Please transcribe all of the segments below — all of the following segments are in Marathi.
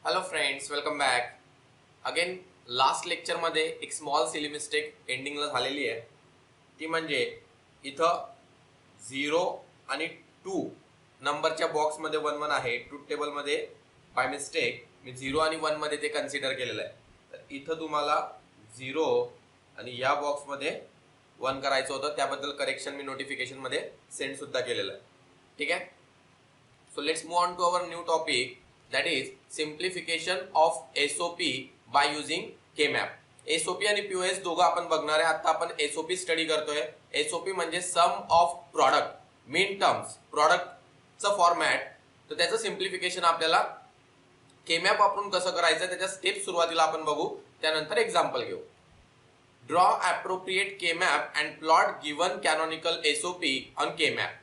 Hello friends, welcome back again. Last लेक्चरमध्ये एक स्मॉल सिली मिस्टेक एंडिंगला झालेली आहे. ती म्हणजे इथं 0 आणि 2 नंबरच्या बॉक्समध्ये 1 1 आहे. ट्रूथ टेबलमध्ये बाय मिस्टेक मी 0 आणि 1 मध्ये ते कन्सिडर केलेलं आहे. तर इथं तुम्हाला 0 आणि या बॉक्समध्ये 1 करायचं होतं. त्याबद्दल करेक्शन मी नोटिफिकेशनमध्ये सेंड सुद्धा केलेलं आहे. ठीक आहे. So let's move on to our new topic, that is simplification of SOP by using KMAP. SOP आणि POS दोघं आपण बघणार आहे. आता आपण SOP स्टडी करतोय. SOP म्हणजे sum of product, mean terms, प्रॉडक्टचं फॉर्मॅट. तर त्याचं सिम्प्लिफिकेशन आपल्याला KMAP वापरून कसं करायचं त्याच्या स्टेप सुरुवातीला आपण बघू, त्यानंतर एक्झाम्पल घेऊ. Draw appropriate KMAP and plot given canonical SOP on KMAP.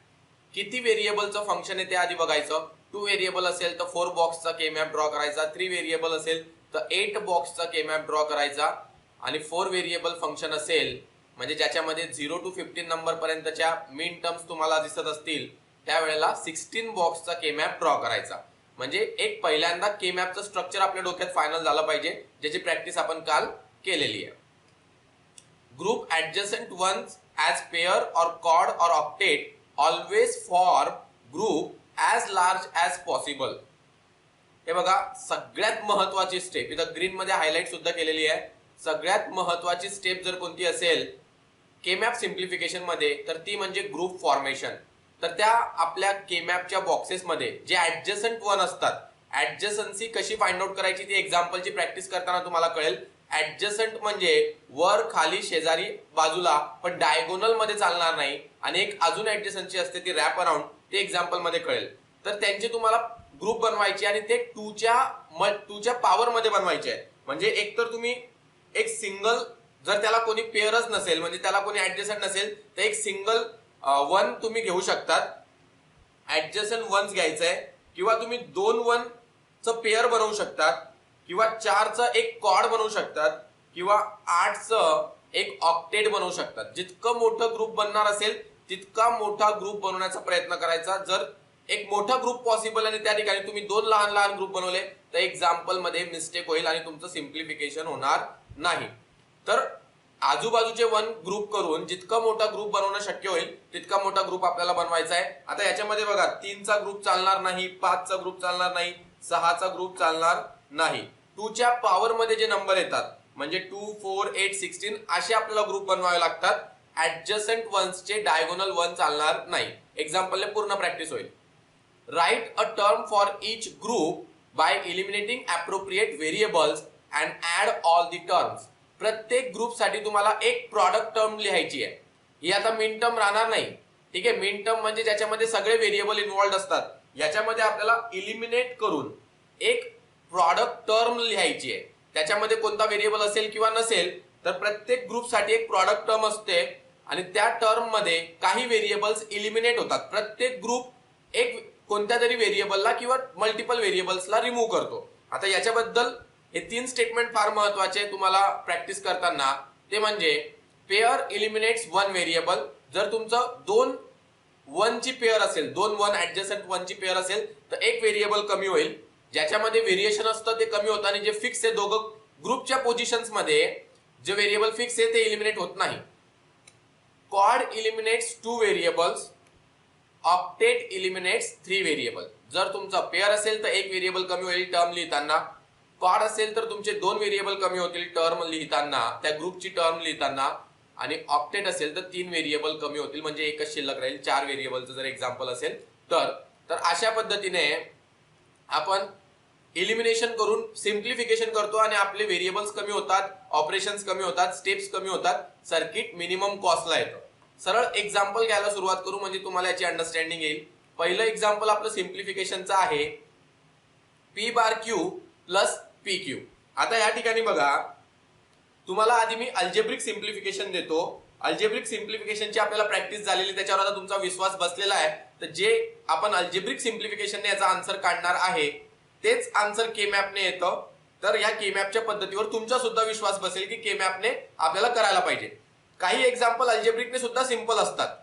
किती व्हेरिएबलचं फंक्शन आहे ते आधी बघायचं. 2 व्हेरिएबल असेल तर 4 बॉक्सचा केमॅप ड्रॉ करायचा. 3 व्हेरिएबल असेल तर 8 बॉक्सचा केमॅप ड्रॉ करायचा. आणि 4 व्हेरिएबल फंक्शन असेल म्हणजे ज्याच्यामध्ये 0 to 15 नंबर पर्यंतच्या मीन टर्म्स तुम्हाला दिसत असतील त्यावेळेला 16 बॉक्सचा केमॅप ड्रॉ करायचा. म्हणजे एक पहिल्यांदा केमॅपचं स्ट्रक्चर आपल्या डोक्यात फायनल झालं पाहिजे, ज्याची प्रॅक्टिस आपण काल केलेली आहे. Group adjacent ones as pair or quad or octet always for group as large as possible. हे बघा, सगळ्यात महत्वाची स्टेप इथं ग्रीन मध्ये हायलाइट सुद्धा केलेली आहे. सगळ्यात महत्वाची स्टेप जर कोणती असेल केमॅप सिम्प्लिफिकेशन मध्ये तर ती म्हणजे ग्रुप फॉर्मेशन. तर त्या आपल्या केमॅपच्या बॉक्सेस मध्ये जे ऍडजसंट वन असतात, ऍडजसन्सी कशी फाइंड आउट करायची ती एक्झाम्पलची प्रॅक्टिस करताना तुम्हाला कळेल. ऍडजसंट म्हणजे वर खाली शेजारी बाजूला, पण डायगोनल मध्ये चालणार नाही. आणि एक अजून ऍडजसंटची असते ती रॅप अराउंड, ते एक्झाम्पल मध्ये कळेल. तर त्यांचे तुम्हाला ग्रुप बनवायचे आणि ते 2च्या पॉवर मध्ये बनवायचे आहे. म्हणजे एक तर तुम्ही एक सिंगल, जर त्याला कोणी पेअरच नसेल म्हणजे त्याला कोणी ऍडजसंट नसेल तर एक सिंगल वन तुम्ही घेऊ शकतात, ऍडजसंट वन्स घ्यायचंय. किंवा तुम्ही 2 1 चं पेअर बनवू शकतात, किंवा 4चं एक कॉर्ड बनवू शकतात, किंवा 8चं एक ऑक्टेट बनवू शकतात. जितकं मोठं ग्रुप बनणार असेल तितका मोठा ग्रुप बनवण्याचा प्रयत्न करायचा. जर एक मोठा ग्रुप पॉसिबल आणि त्या ठिकाणी तुम्ही 2 लहान लहान ग्रुप बनवले तर एक्झाम्पल मध्ये मिस्टेक होईल आणि तुमचं सिम्प्लिफिकेशन होणार नाही. तर आजूबाजूचे 1 ग्रुप करून जितका मोठा ग्रुप बनवणं शक्य होईल तितका मोठा ग्रुप आपल्याला बनवायचा आहे. आता याच्यामध्ये बघा 3चा ग्रुप चालणार नाही, 5चा ग्रुप चालणार नाही, 6चा ग्रुप चालणार नाही. 2च्या पॉवर मध्ये जे नंबर येतात म्हणजे 2 4 8 16 असे आपल्याला ग्रुप बनवावे लागतात. ऍडजसंट वन्सचे डायगोनल 1 चालणार नाही. एक्झाम्पलने पूर्ण प्रॅक्टिस होईल. Write a term for each group by eliminating appropriate variables and add all the terms. प्रत्येक ग्रुपसाठी तुम्हाला एक प्रॉडक्ट टर्म लिहायची आहे. ही आता मिन टर्म राहणार नाही. ठीक आहे. मिन टर्म म्हणजे ज्याच्यामध्ये सगळे व्हेरिएबल इन्व्हॉल्ड असतात. याच्यामध्ये आपल्याला इलिमिनेट करून एक प्रॉडक्ट टर्म लिहायची आहे. त्याच्यामध्ये कोणता व्हेरिएबल असेल किंवा नसेल तर प्रत्येक ग्रुपसाठी एक प्रॉडक्ट टर्म असते आणि त्या टर्म मध्ये काही व्हेरिएबल्स इलिमिनेट होतात. प्रत्येक ग्रुप एक कोणत्या तरी व्हेरिएबलला किंवा मल्टिपल व्हेरिएबल्सला रिमूव्ह करतो. आता याच्याबद्दल हे 3 स्टेटमेंट फार महत्वाचे तुम्हाला प्रॅक्टिस करताना. ते म्हणजे पेअर इलिमिनेट्स 1 व्हेरिएबल. जर तुमचं 2 1 ची पेअर असेल, 2 1 ऍडजसंट 1 ची पेअर असेल तर एक व्हेरिएबल कमी होईल. ज्याच्यामध्ये व्हेरिएशन असतं ते कमी होतं आणि जे फिक्स आहे दोघं ग्रुपच्या पोझिशन्स मध्ये जे व्हेरिएबल फिक्स आहे ते इलिमिनेट होत नाही. Quad eliminates 2 variables, octet eliminates 3 variable. जर तुमचा पेअर असेल तर एक व्हेरिएबल कमी होईल टर्म लिहिताना. क्वाड असेल तर तुमचे 2 व्हेरिएबल कमी होतील टर्म लिहिताना, त्या ग्रुपची टर्म लिहिताना. आणि ऑक्टेट असेल तर 3 व्हेरिएबल कमी होतील म्हणजे एकच शिल्लक राहील 4 व्हेरिएबलचं जर एक्झाम्पल असेल तर अशा पद्धतीने आपण इलिमिनेशन करून सिम्प्लिफिकेशन करतो आणि आपले व्हेरिएबल्स कमी होतात, ऑपरेशन्स कमी होतात, स्टेप्स कमी होतात, सर्किट मिनिमम कॉस्टला येतं. सरळ एक्झाम्पल घ्यायला सुरुवात करू म्हणजे तुम्हाला याची अंडरस्टँडिंग येईल. पहिलं एक्झाम्पल आपलं सिम्प्लिफिकेशनचं आहे P bar Q plus P Q. आता या ठिकाणी बघा, तुम्हाला आधी मी अल्जेब्रिक सिम्प्लिफिकेशन देतो. अल्जेब्रिक सिम्प्लिफिकेशनची आपल्याला प्रॅक्टिस झालेली, त्याच्यावर आता तुमचा विश्वास बसलेला आहे. तर जे आपण अल्जेब्रिक सिम्प्लिफिकेशनने याचा आन्सर काढणार आहे तेच आन्सर केमॅपने येतं. तर या केमॅपच्या पद्धतीवर तुमचा सुद्धा विश्वास बसेल की केमॅपने आपल्याला करायला पाहिजे. काही एक्झाम्पल अल्जेब्रिकने सुद्धा सिंपल असतात,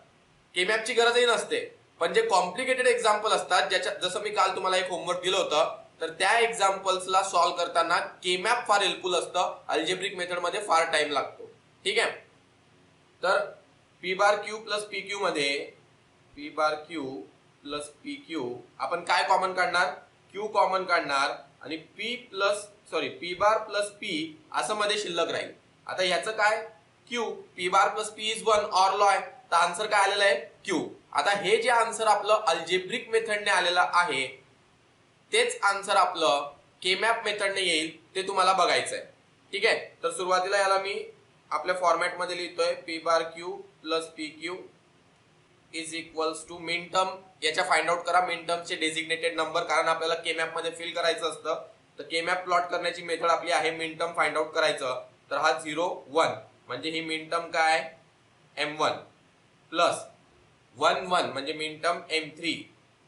केमॅपची गरजही नसते. पण जे कॉम्प्लिकेटेड एक्झाम्पल असतात, ज्याच्या जसं मी काल तुम्हाला एक होमवर्क दिलं होतं तर त्या एक्झाम्पल्सला सॉल्व्ह करताना केमॅप फार हेल्पफुल असतं, अल्जेब्रिक मेथडमध्ये फार टाइम लागतो. ठीक आहे. तर P bar Q plus P Q मध्ये P bar Q plus P Q आपण काय कॉमन काढणार, क्यू कॉमन काढणार आणि पी बार प्लस पी असं मध्ये शिल्लक राहील. आता ह्याचं काय, Q P bar plus P is 1 or law आहे, तर आन्सर काय आलेला आहे क्यू. आता हे जे आन्सर आपलं अल्जेब्रिक मेथडने आलेलं आहे तेच आन्सर आपलं केमॅप मेथडने येईल, ते तुम्हाला बघायचं आहे. ठीक आहे. तर सुरुवातीला याला मी आपल्या फॉर्मॅट मध्ये लिहितोय P bar Q plus P Q is equals to min term. याच्या फाइंड आउट करा मिन टर्मचे डेझिग्नेटेड नंबर, कारण आपल्याला केमॅप मध्ये फिल करायचं असतं. तर केमॅप प्लॉट करण्याची मेथड आपली आहे मिन टर्म फाइंड आउट करायचं. तर हा 0 1 म्हणजे ही मिन टर्म काय m1 प्लस 1 1 म्हणजे min term m3.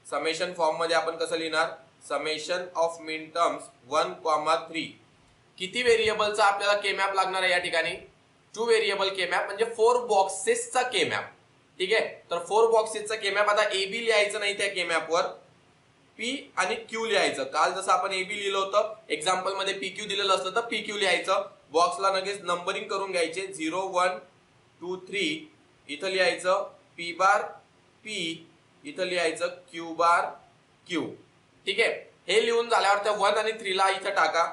Summation form मध्ये आपण कसं लिहिणार, समेशन ऑफ मिन टर्म्स 1,3. किती व्हेरिएबलचा आपल्याला केमॅप लागणार आहे या ठिकाणी, 2 व्हेरिएबल केमॅप म्हणजे 4 बॉक्सेसचा केमॅप. ठीक आहे. तर 4 बॉक्सेसचा केमॅप. आता ए बी लिहायचं नाही त्या केमॅपवर, पी आणि क्यू लिहायचं. काल जसं आपण ए बी लिहिलं होतं एक्झाम्पल मध्ये पी क्यू दिलेलं असलं तर पी क्यू लिहायचं. बॉक्सला लगेच नंबरिंग करून घ्यायचे 0 1 2 3. इथं लिहायचं पी बार पी, इथं लिहायचं क्यू बार क्यू. ठीक आहे. हे लिहून झाल्यावर त्या 1 आणि 3 ला इथं टाका.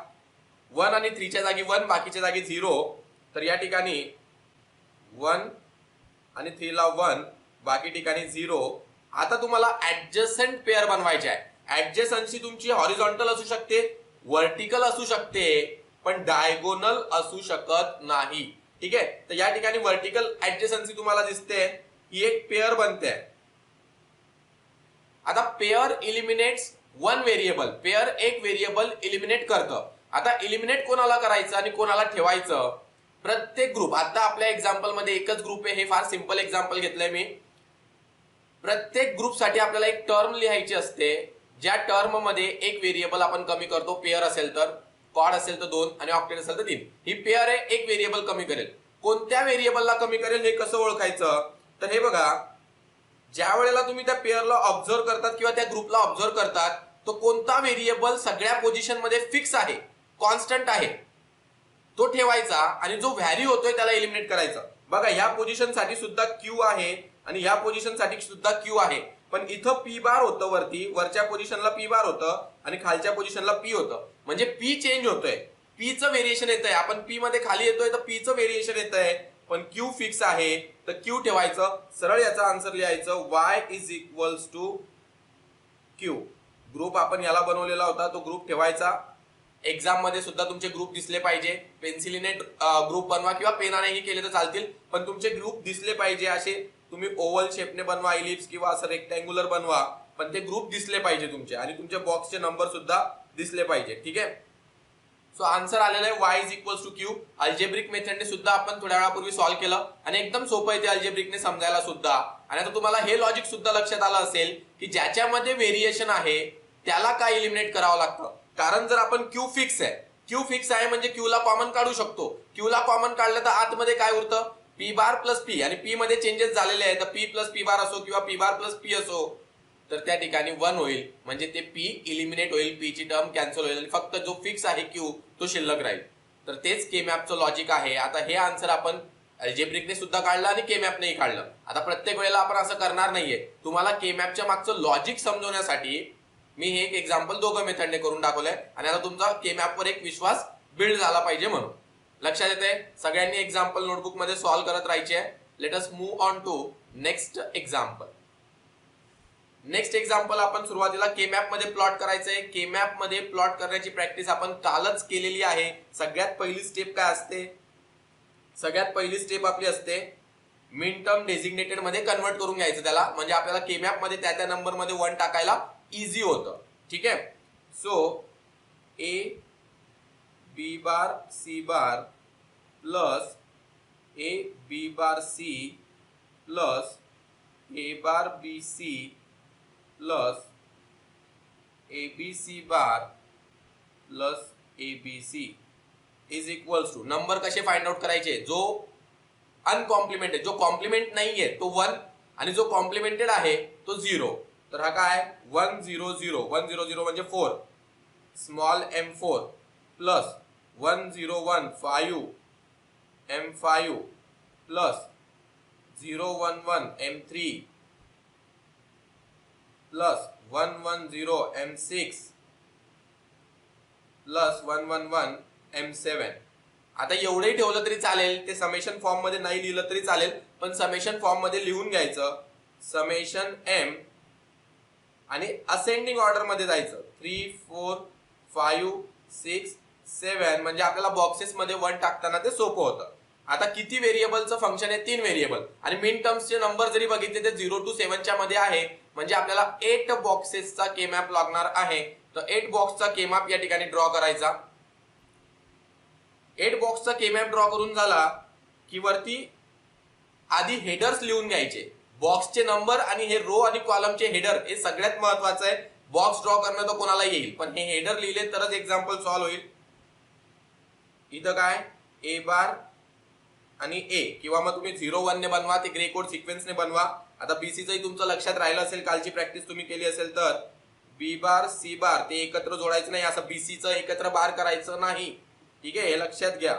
1 आणि 3 च्या जागी 1, बाकीच्या जागी 0. तर या ठिकाणी 1 आणि 3 ला 1, बाकी ठिकाणी 0. आता तुम्हाला ऍडजसंट पेअर बनवायचे आहे. ऍडजसन्सी तुमची हॉरिझॉन्टल असू शकते, व्हर्टिकल असू शकते, पण डायगोनल असू शकत नाही. ठीक आहे. तर या ठिकाणी व्हर्टिकल ऍडजसन्सी तुम्हाला दिसते, ही एक पेअर बनते. आता पेअर इलिमिनेट्स 1 व्हेरिएबल, पेअर एक व्हेरिएबल इलिमिनेट करतं. आता इलिमिनेट कोणाला करायचं आणि कोणाला ठेवायचं, प्रत्येक ग्रुप. आता आपल्या एक्झाम्पल मध्ये एकच ग्रुप आहे, हे फार सिंपल एक्झाम्पल घेतलंय मी. प्रत्येक ग्रुपसाठी आपल्याला एक टर्म लिहायची असते, ज्या टर्म मध्ये एक व्हेरिएबल आपण कमी करतो. पेअर असेल तर, क्वाड असेल तर 2 आणि ऑक्टेट असेल तर 3. ही पेअर आहे, एक व्हेरिएबल कमी करेल. कोणत्या व्हेरिएबलला कमी करेल हे कसं ओळखायचं, तर हे बघा, ज्या वेळेला तुम्ही त्या पेअरला ऑब्झर्व करतात किंवा त्या ग्रुपला ऑब्झर्व करतात, तो कोणता व्हेरिएबल सगळ्या पोझिशन मध्ये फिक्स आहे, कॉन्स्टंट आहे, तो ठेवायचा आणि जो व्हॅरी होतोय त्याला एलिमिनेट करायचा. बघा, ह्या पोझिशन साठी सुद्धा क्यू आहे आणि ह्या पोझिशन साठी सुद्धा क्यू आहे, पण इथं पी बार होतं, वरच्या पोझिशनला पी बार होतं आणि खालच्या पोझिशनला पी होतं. म्हणजे पी चेंज होतोय, पी चं व्हेरिएशन येतंय. आपण पी मध्ये खाली येतोय तर पी चं व्हेरिएशन येतंय, पण क्यू फिक्स आहे तर क्यू ठेवायचं. सरळ याचा आन्सर लिहायचं y is equals to Q. Group आपण याला बनवलेला होता, तो ग्रुप ठेवायचा. एक्झाम मध्ये सुद्धा तुमचे ग्रुप दिसले पाहिजे. पेन्सिलीने ग्रुप बनवा किंवा पेनानेही केले तर चालतील, पण तुमचे ग्रुप दिसले पाहिजे. असे तुम्ही ओव्हल शेपने बनवा, इलिप्स किंवा असं रेक्टँग्युलर बनवा, पण ते ग्रुप दिसले पाहिजे तुमचे आणि तुमच्या बॉक्सचे नंबर सुद्धा दिसले पाहिजे. ठीक आहे. सो आन्सर आलेला आहे y is equals to Q. Algebraic मेथडने सुद्धा आपण थोड्या वेळापूर्वी सॉल्व्ह केलं आणि एकदम सोपं आहे ते अल्जेब्रिकने समजायला सुद्धा. आणि आता तुम्हाला हे लॉजिक सुद्धा लक्षात आलं असेल की ज्याच्यामध्ये व्हेरिएशन आहे त्याला काय इलिमिनेट करावं लागतं. कारण जर आपण क्यू फिक्स आहे म्हणजे क्यू ला कॉमन काढू शकतो. क्यू ला कॉमन काढलं तर आतमध्ये काय उरतं, पी बार प्लस पी, आणि पी मध्ये चेंजेस झालेले आहेत, तर पी प्लस पी बार असो किंवा पी बार प्लस पी असो, तर त्या ठिकाणी 1 होईल. म्हणजे ते पी इलिमिनेट होईल, पी ची टर्म कॅन्सल होईल आणि फक्त जो फिक्स आहे क्यू तो शिल्लक राहील. तर तेच के मॅपचं लॉजिक आहे. आता हे आन्सर आपण अल्जेब्रिकने सुद्धा काढलं आणि के मॅपनेही काढलं. आता प्रत्येक वेळेला आपण असं करणार नाहीये. तुम्हाला के मॅपच्या मागचं लॉजिक समजवण्यासाठी मी हे एक एक्झाम्पल दोघं मेथडने करून दाखवलंय आणि आता तुमचा के मॅपवर एक विश्वास बिल्ड झाला पाहिजे म्हणून. लक्षात येते. सगळ्यांनी एक्झाम्पल नोटबुक मध्ये सॉल्व्ह करत राहायचे. Let us move on to next example. Next example आपण सुरुवातीला के मॅप मध्ये प्लॉट करायचंय. के मॅप मध्ये प्लॉट करण्याची प्रॅक्टिस आपण कालच केलेली आहे. सगळ्यात पहिली स्टेप काय असते, सगळ्यात पहिली स्टेप आपली असते मिन टर्म डेझिग्नेटेड मध्ये कन्वर्ट करून घ्यायचं त्याला. म्हणजे आपल्याला के मॅप मध्ये त्या नंबर मध्ये 1 टाकायला इझी होतं. ठीक आहे. So A B bar C bar plus A B bar C plus A bar B C plus A B C bar plus A B C is equals to. Number कसे फाइंड आउट करायचे, जो अनकॉम्प्लिमेंट आहे, जो कॉम्प्लिमेंट नाहीये तो 1 आणि जो कॉम्प्लिमेंटेड आहे तो 0. तर हा काय 1 0 0 1 0 0 म्हणजे 4. Small m4 plus 1015 m5 plus 011 m3 plus 110 m6 plus 111 m7. आता एवढंही ठेवलं तरी चालेल, ते समेशन फॉर्म मध्ये नाही लिहिलं तरी चालेल, पण समेशन फॉर्म मध्ये लिहून घ्यायचं. समेशन m आणि असेंडिंग ऑर्डर मध्ये जायचं 3 4 5 6 7, म्हणजे आपल्याला बॉक्सेस मध्ये 1 टाकताना ते सोपं होतं. आता किती व्हेरिएबलचं फंक्शन आहे? 3 व्हेरिएबल, आणि मिन टर्म्सचे नंबर जरी बघितले ते 0 to 7 च्या मध्ये आहे, म्हणजे आपल्याला 8 बॉक्सेसचा के मॅप लागणार आहे. तर 8 बॉक्सचा के मॅप या ठिकाणी ड्रॉ करायचा. 8 बॉक्सचा के मॅप ड्रॉ करून झाला की वरती आधी हेडर्स लिहून घ्यायचे. बॉक्सचे नंबर आणि हे रो आणि कॉलमचे हेडर हे सगळ्यात महत्वाचं आहे. बॉक्स ड्रॉ करणं तर कोणाला येईल, पण हे हेडर लिहिले तरच एक्झाम्पल सॉल्व्ह होईल. इथं काय ए बार आणि ए, किंवा मग तुम्ही 0 1 ने बनवा, ते ग्रे कोड सिक्वेन्सने बनवा. आता बीसीचंही तुमचं लक्षात राहिलं असेल, कालची प्रॅक्टिस तुम्ही केली असेल तर बी बार सी बार ते एकत्र जोडायचं नाही, असं बीसीचं एकत्र बार करायचं नाही. ठीक आहे, हे लक्षात घ्या.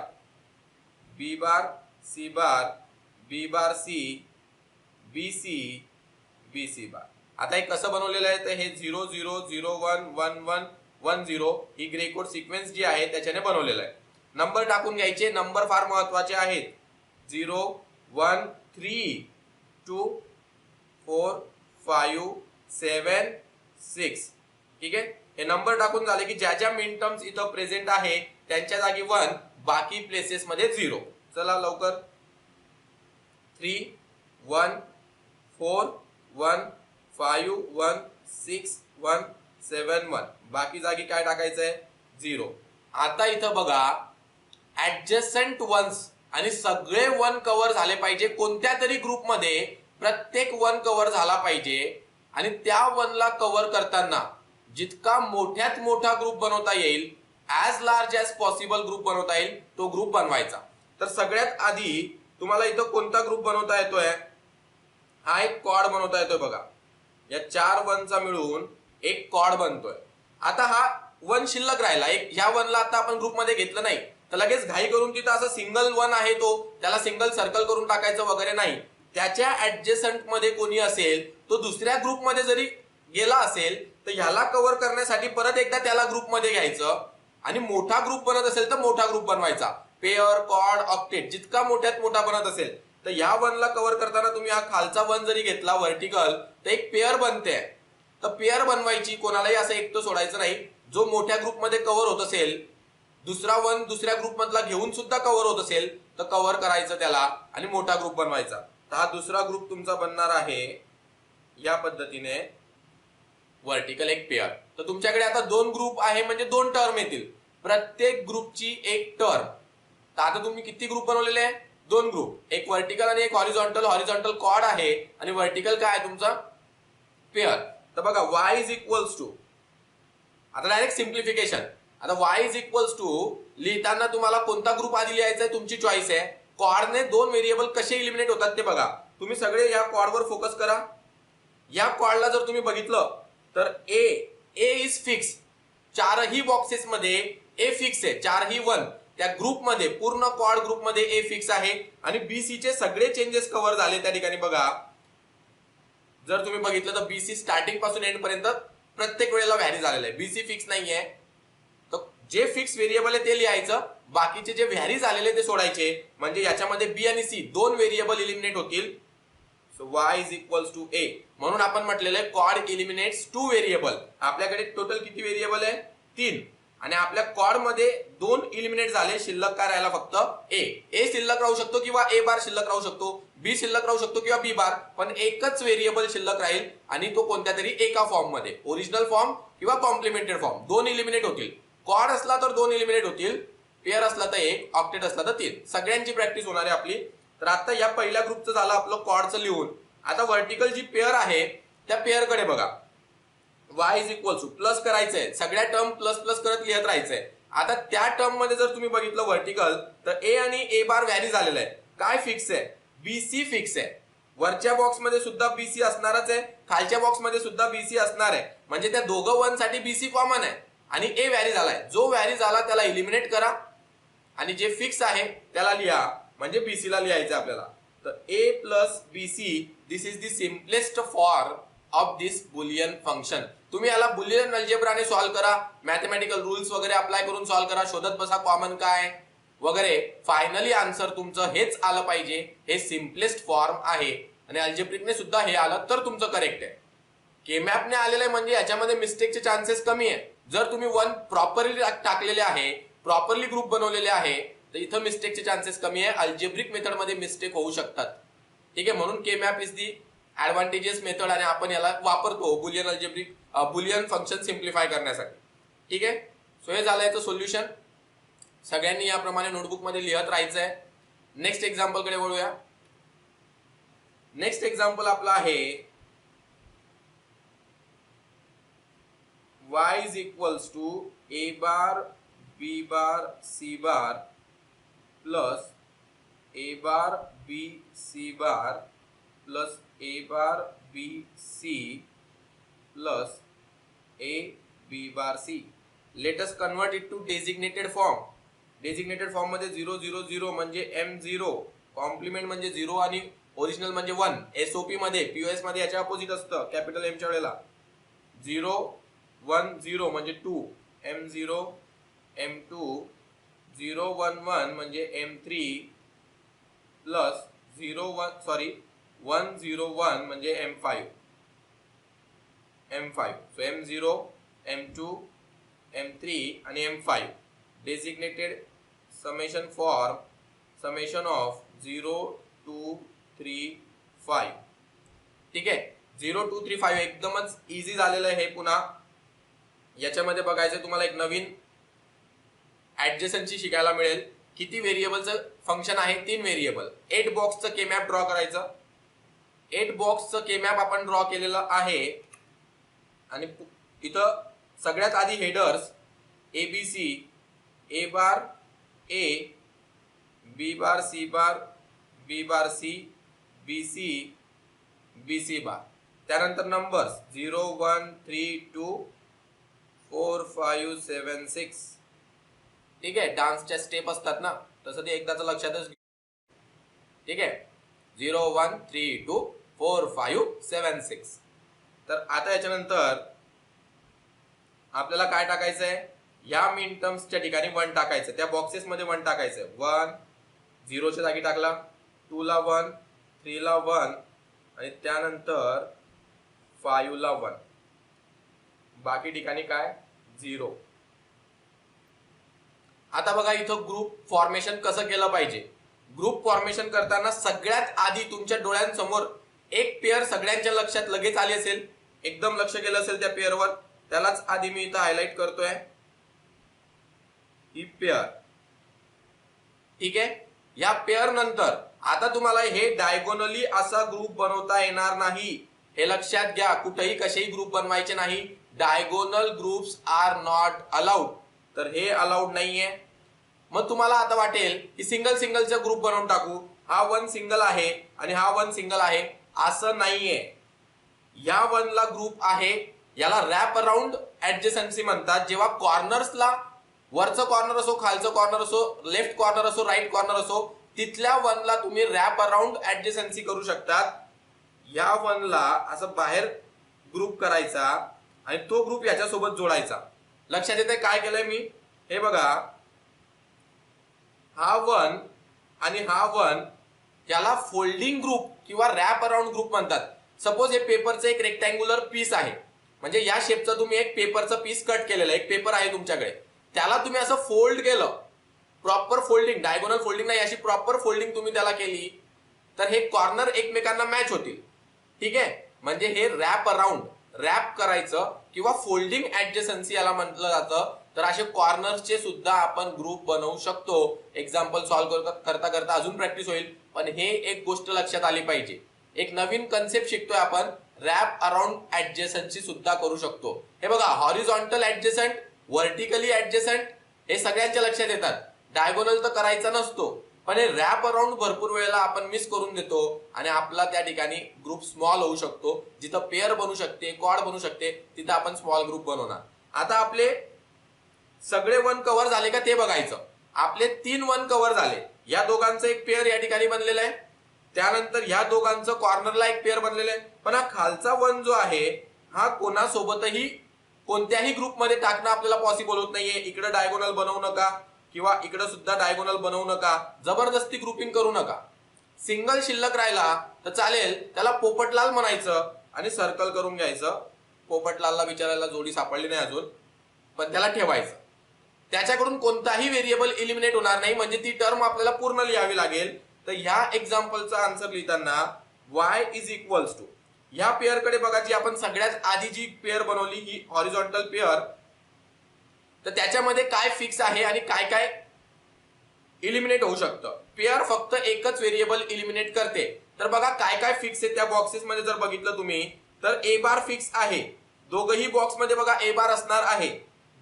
B bar C bar, B bar C, B C, B C bar. आता हे कसं बनवलेलं आहे तर हे 0 0 0 1 1 1 1 0 ही ग्रे कोड सिक्वेन्स जी आहे त्याच्याने बनवलेलं आहे. नंबर टाकून घ्यायचे. नंबर फार महत्वाचे आहेत. 0 1 3 2 4 5 7 6. ठीक आहे, हे नंबर टाकून झाले की ज्या ज्या मिन टर्म्स इथं प्रेझेंट आहे त्यांच्या जागी 1, बाकी प्लेसेस मध्ये 0. चला लवकर. 3 1 4 1 5 1 6 1 7 1, बाकी जागी काय टाकायचंय? 0. आता इथं बघा ऍडजस्टंट वन्स आणि सगळे 1 कव्हर झाले पाहिजे. कोणत्या तरी ग्रुपमध्ये प्रत्येक 1 कव्हर झाला पाहिजे, आणि त्या 1 ला कव्हर करताना जितका मोठ्यात मोठा ग्रुप बनवता येईल, as large as possible group बनवता येईल, तो ग्रुप बनवायचा. तर सगळ्यात आधी तुम्हाला इथं कोणता ग्रुप बनवता येतोय? हा एक कॉर्ड बनवता येतोय बघा. या 4 1 चा मिळून एक कॉर्ड बनतोय. आता हा 1 शिल्लक राहिला, एक ह्या 1 ला आता आपण ग्रुप मध्ये घेतलं नाही, तर लगेच घाई करून तिथं असं सिंगल 1 आहे तो त्याला सिंगल सर्कल करून टाकायचं वगैरे नाही. त्याच्या ऍडजस्टंट मध्ये कोणी असेल, तो दुसऱ्या ग्रुप मध्ये जरी गेला असेल तर ह्याला कव्हर करण्यासाठी परत एकदा त्याला ग्रुप मध्ये घ्यायचं, आणि मोठा ग्रुप बनत असेल तर मोठा ग्रुप बनवायचा. पेअर, कॉर्ड, ऑक्टेट जितका मोठ्यात मोठा बनत असेल, तर ह्या 1 ला कव्हर करताना तुम्ही हा खालचा 1 जरी घेतला व्हर्टिकल, तर एक पेअर बनते. तर पेअर बनवायची, कोणालाही असं एकटं सोडायचं नाही. जो मोठ्या ग्रुपमध्ये कव्हर होत असेल, दुसरा 1 दुसऱ्या ग्रुप मधला घेऊन सुद्धा कव्हर होत असेल तर कव्हर करायचं त्याला आणि मोठा ग्रुप बनवायचा. तर हा दुसरा ग्रुप तुमचा बनणार आहे या पद्धतीने, व्हर्टिकल एक पेअर. तर तुमच्याकडे आता 2 ग्रुप आहे, म्हणजे 2 टर्म येतील. प्रत्येक ग्रुपची एक टर्म. तर आता तुम्ही किती ग्रुप बनवलेले आहे? 2 ग्रुप, एक व्हर्टिकल आणि एक हॉरिझॉन्टल. हॉरिझॉन्टल कॉर्ड आहे आणि व्हर्टिकल काय आहे तुमचा? पेअर. तर बघा y इज इक्वल्स टू, आता डायरेक्ट सिम्प्लिफिकेशन. आता y इज इक्वल्स टू लिहिताना तुम्हाला कोणता ग्रुप आधी लिहायचा आहे तुमची चॉईस आहे. कॉर्डने 2 व्हेरिएबल कसे इलिमिनेट होतात ते बघा. तुम्ही सगळे या कॉर्डवर फोकस करा. या कॉर्डला जर तुम्ही बघितलं तर ए इज फिक्स. 4ही बॉक्सेस मध्ये ए फिक्स आहे, 4ही 1. त्या ग्रुपमध्ये, पूर्ण कॉर्ड ग्रुपमध्ये ए फिक्स आहे, आणि बीसी चे सगळे चेंजेस कव्हर झाले त्या ठिकाणी बघा. जर तुम्ही बघितलं तर बीसी स्टार्टिंग पासून एंड पर्यंत प्रत्येक वेळेला व्हॅरी झालेलं आहे. बीसी फिक्स नाहीये, तर जे फिक्स व्हेरिएबल आहे ते लिहायचं, बाकीचे जे व्हॅरी झालेले ते सोडायचे. म्हणजे याच्यामध्ये बी आणि सी 2 व्हेरिएबल इलिमिनेट होतील. So y is equals to a. म्हणून आपण म्हटलेलं आहे कॉर्ड इलिमिनेट्स 2 व्हेरिएबल. आपल्याकडे टोटल किती व्हेरिएबल आहे? 3. आणि आपल्या कॉर्ड मध्ये 2 इलिमिनेट झाले, शिल्लक काय राहिला? फक्त ए शिल्लक राहू शकतो किंवा ए बार शिल्लक राहू शकतो, बी शिल्लक राहू शकतो किंवा बी बार, पण एकच व्हेरिएबल शिल्लक राहील, आणि तो कोणत्या तरी एका फॉर्म मध्ये, ओरिजिनल फॉर्म किंवा कॉम्प्लिमेंटेड फॉर्म. 2 इलिमिनेट होतील. कॉर्ड असला तर 2 इलिमिनेट होतील, पेअर असला तर 1, ऑक्टेट असला तर 3. सगळ्यांची प्रॅक्टिस होणार आहे आपली. तर आता या पहिल्या ग्रुपचं झालं आपलं कॉर्डचं लिहून. आता व्हर्टिकल जी पेअर आहे त्या पेअर कडे बघा. y is equals two plus करायचंय, सगळ्या टर्म प्लस प्लस करत लिहत राहायचंय. आता त्या टर्म मध्ये जर तुम्ही बघितलं व्हर्टिकल, तर ए आणि ए बार व्हॅरी झालेलं आहे. काय फिक्स आहे? बीसी फिक्स आहे. वरच्या बॉक्स मध्ये सुद्धा बीसी असणारच आहे, खालच्या बॉक्स मध्ये सुद्धा बीसी असणार आहे. म्हणजे त्या दोघं 1 साठी बीसी कॉमन आहे. आणि ए व्हॅरी झालाय, जो व्हॅरी झाला त्याला इलिमिनेट करा आणि जे फिक्स आहे त्याला लिहा, म्हणजे बीसी ला लिहायचं आपल्याला. तर A plus BC this is the simplest form of this Boolean function. तुम्ही याला बुलियन अल्जेब्राने सॉल्व्ह करा, मॅथमॅटिकल रूल्स वगैरे अप्लाय करून सॉल्व्ह करा, शोधत बसा कॉमन काय वगैरे. फायनली आन्सर तुमचं हेच आलं पाहिजे, हे सिम्पलेस्ट फॉर्म आहे आणि अल्जेब्रिकने सुद्धा हे आलं तर तुमचं करेक्ट आहे. केमॅपने आलेलं आहे म्हणजे याच्यामध्ये मिस्टेकचे चान्सेस कमी आहे. जर तुम्ही वन प्रॉपरली टाकलेले आहे, प्रॉपरली ग्रुप बनवलेले आहे, तर इथं मिस्टेकचे चान्सेस कमी आहे. अल्जेब्रिक मेथड मध्ये मिस्टेक होऊ शकतात. ठीक आहे, म्हणून K map is the advantages method आणि आपण याला वापरतो Boolean algebraic Boolean function simplify करण्यासाठी. ठीक आहे, सो हे झालं याचं सोल्युशन. सगळ्यांनी याप्रमाणे नोटबुक मध्ये लिहत राहायचं आहे. नेक्स्ट एक्झाम्पल कडे वळूया. नेक्स्ट एक्झाम्पल आपला आहे y is equals to a bar b bar c bar plus a bar b c bar plus a bar b c plus a b bar c. Let us convert it to designated form. Designated form मध्ये 0 0 0 म्हणजे m0, कॉम्प्लिमेंट म्हणजे 0 आणि ओरिजिनल म्हणजे 1. एसओपी मध्ये पीओएस मध्ये याच्या अपोजिट असतं कॅपिटल एम च्या वेळेला. 0 1 0 म्हणजे 2, m0 m2, 0 1 1 म्हणजे m3 प्लस 1 0 1 म्हणजे m5. So m0 m2 m3 आणि m5 designated summation form summation of 0 2 3 5. ठीक आहे, 0 2 3 5 एकदमच इझी झालेलं आहे. पुन्हा याच्यामध्ये बघायचं तुम्हाला एक नवीन ऍडजसन्सी शिकायला मिळेल. किती व्हेरिएबलचं फंक्शन आहे? 3 व्हेरिएबल. 8 बॉक्सचं केमॅप ड्रॉ करायचं. 8 बॉक्सचं केमॅप आपण ड्रॉ केलेलं आहे आणि इथं सगळ्यात आधी headers ABC, A bar A, B bar C bar, B bar C, B C, B C bar. त्यानंतर नंबर्स 0 1 3 2 4 5 7 6. ठीक आहे, डान्सच्या स्टेप असतात ना, तसं ते एकदाच लक्षातच. ठीक आहे, 0 1 3 2 4 5 7 6. तर आता याच्यानंतर आपल्याला काय टाकायचं आहे? या मिन टर्म्सच्या ठिकाणी 1 टाकायचं. त्या बॉक्सेस मध्ये 1 टाकायचं. 1 0 च्या जागी टाकला, 2 ला 1, 3 ला 1 आणि त्यानंतर 5 ला 1. बाकी ठिकाणी काय? 0. आता बघा इथं ग्रुप फॉर्मेशन कसं केलं पाहिजे. ग्रुप फॉर्मेशन करताना सगळ्यात आधी तुमच्या डोळ्यांसमोर एक पेअर सगळ्यांच्या लक्षात लगेच आली असेल, एकदम लक्ष गेलं असेल त्या पेअरवर, त्यालाच आधी मी इथं हायलाइट करतोय, ही पेअर. ठीक आहे, या पेअर नंतर आता तुम्हाला हे डायगोनली असा ग्रुप बनवता येणार नाही. हे लक्षात घ्या, कुठेही कसेही ग्रुप बनवायचे नाही. Diagonal groups are not allowed. तर हे अलाउड नाहीये. मग तुम्हाला आता वाटेल की सिंगल सिंगलचा ग्रुप बनवून टाकू, हा 1 सिंगल आहे आणि हा 1 सिंगल आहे. असं नाहीये. या 1 ला ग्रुप आहे, याला रॅप अराउंड ऍडजसन्सी म्हणतात. जेव्हा कॉर्नर्सला, वरचं कॉर्नर असो, खालचं कॉर्नर असो, लेफ्ट कॉर्नर असो, राईट कॉर्नर असो, तिथल्या 1 ला तुम्ही रॅप अराउंड ऍडजसन्सी करू शकतात. या 1 ला असं बाहेर ग्रुप करायचा आणि तो ग्रुप याच्यासोबत जोडायचा. लक्षात येते काय केलंय मी? हे बघा, हा 1 आणि हा 1 याला फोल्डिंग ग्रुप किंवा रॅप अराउंड ग्रुप म्हणतात. सपोज हे पेपरचं एक रेक्टँग्युलर पीस आहे, म्हणजे या शेपचं तुम्ही एक पेपरचं पीस कट केलेलं, एक पेपर आहे तुमच्याकडे, त्याला तुम्ही असं फोल्ड केलं, प्रॉपर फोल्डिंग, डायगोनल फोल्डिंग नाही, अशी प्रॉपर फोल्डिंग तुम्ही त्याला केली, तर हे कॉर्नर एकमेकांना मॅच होतील. ठीक आहे, म्हणजे हे रॅप अराउंड, रॅप करायचं किंवा फोल्डिंग ऍडजसन्सी याला म्हटलं जातं. तर असे कॉर्नर्सचे सुद्धा आपण ग्रुप बनवू शकतो. एक्झाम्पल सॉल्व्ह करता करता अजून प्रॅक्टिस होईल, पण हे एक गोष्ट लक्षात आली पाहिजे. एक नवीन कन्सेप्ट शिकतोय आपण, रॅप अराउंड ऍडजसन्सी सुद्धा करू शकतो. हे बघा, हॉरिझॉन्टल ऍडजसंट, व्हर्टिकली ऍडजसंट हे सगळ्यांच्या लक्षात येतात. डायगोनल तर करायचा नसतो, पण हे रॅप अराउंड भरपूर वेळेला आपण मिस करून देतो आणि आपला त्या ठिकाणी ग्रुप स्मॉल होऊ शकतो. जिथं पेअर बनू शकते, क्वाड बनू शकते, तिथं आपण स्मॉल ग्रुप बनवणार. आता आपले सगळे 1 कव्हर झाले का ते बघायचं. आपले 3 1 कव्हर झाले. या दोघांचं एक पेअर या ठिकाणी बनलेलं आहे, त्यानंतर या दोघांचं कॉर्नरला एक पेअर बनलेलं आहे. पण हा खालचा 1 जो आहे हा कोणासोबतही कोणत्याही ग्रुपमध्ये टाकणं आपल्याला पॉसिबल होत नाहीये. इकडे डायगोनल बनवू नका किंवा इकडे सुद्धा डायगोनल बनवू नका, जबरदस्ती ग्रुपिंग करू नका. सिंगल शिल्लक राहिला तर चालेल, त्याला पोपटलाल म्हणायचं आणि सर्कल करून घ्यायचं. पोपटलालला विचारायला जोडी सापडली नाही अजून, पण त्याला ठेवायचं. त्याच्याकडून कोणताही व्हेरिएबल इलिमिनेट होणार नाही, म्हणजे ती टर्म आपल्याला पूर्ण लिहावी लागेल. तर ह्या एक्झाम्पलचा आन्सर लिहिताना y इज इक्वल्स टू ह्या पेअर कडे बघा, जी आपण सगळ्यात आधी जी पेअर बनवली ही हॉरिझॉन्टल पेअर, तर त्याच्यामध्ये काय फिक्स आहे आणि काय काय इलिमिनेट होऊ शकतं. पेअर फक्त एकच व्हेरिएबल इलिमिनेट करते. तर बघा काय काय फिक्स आहे त्या बॉक्सेस मध्ये. जर बघितलं तुम्ही तर ए बार फिक्स आहे, दोघही बॉक्स मध्ये बघा ए बार असणार आहे.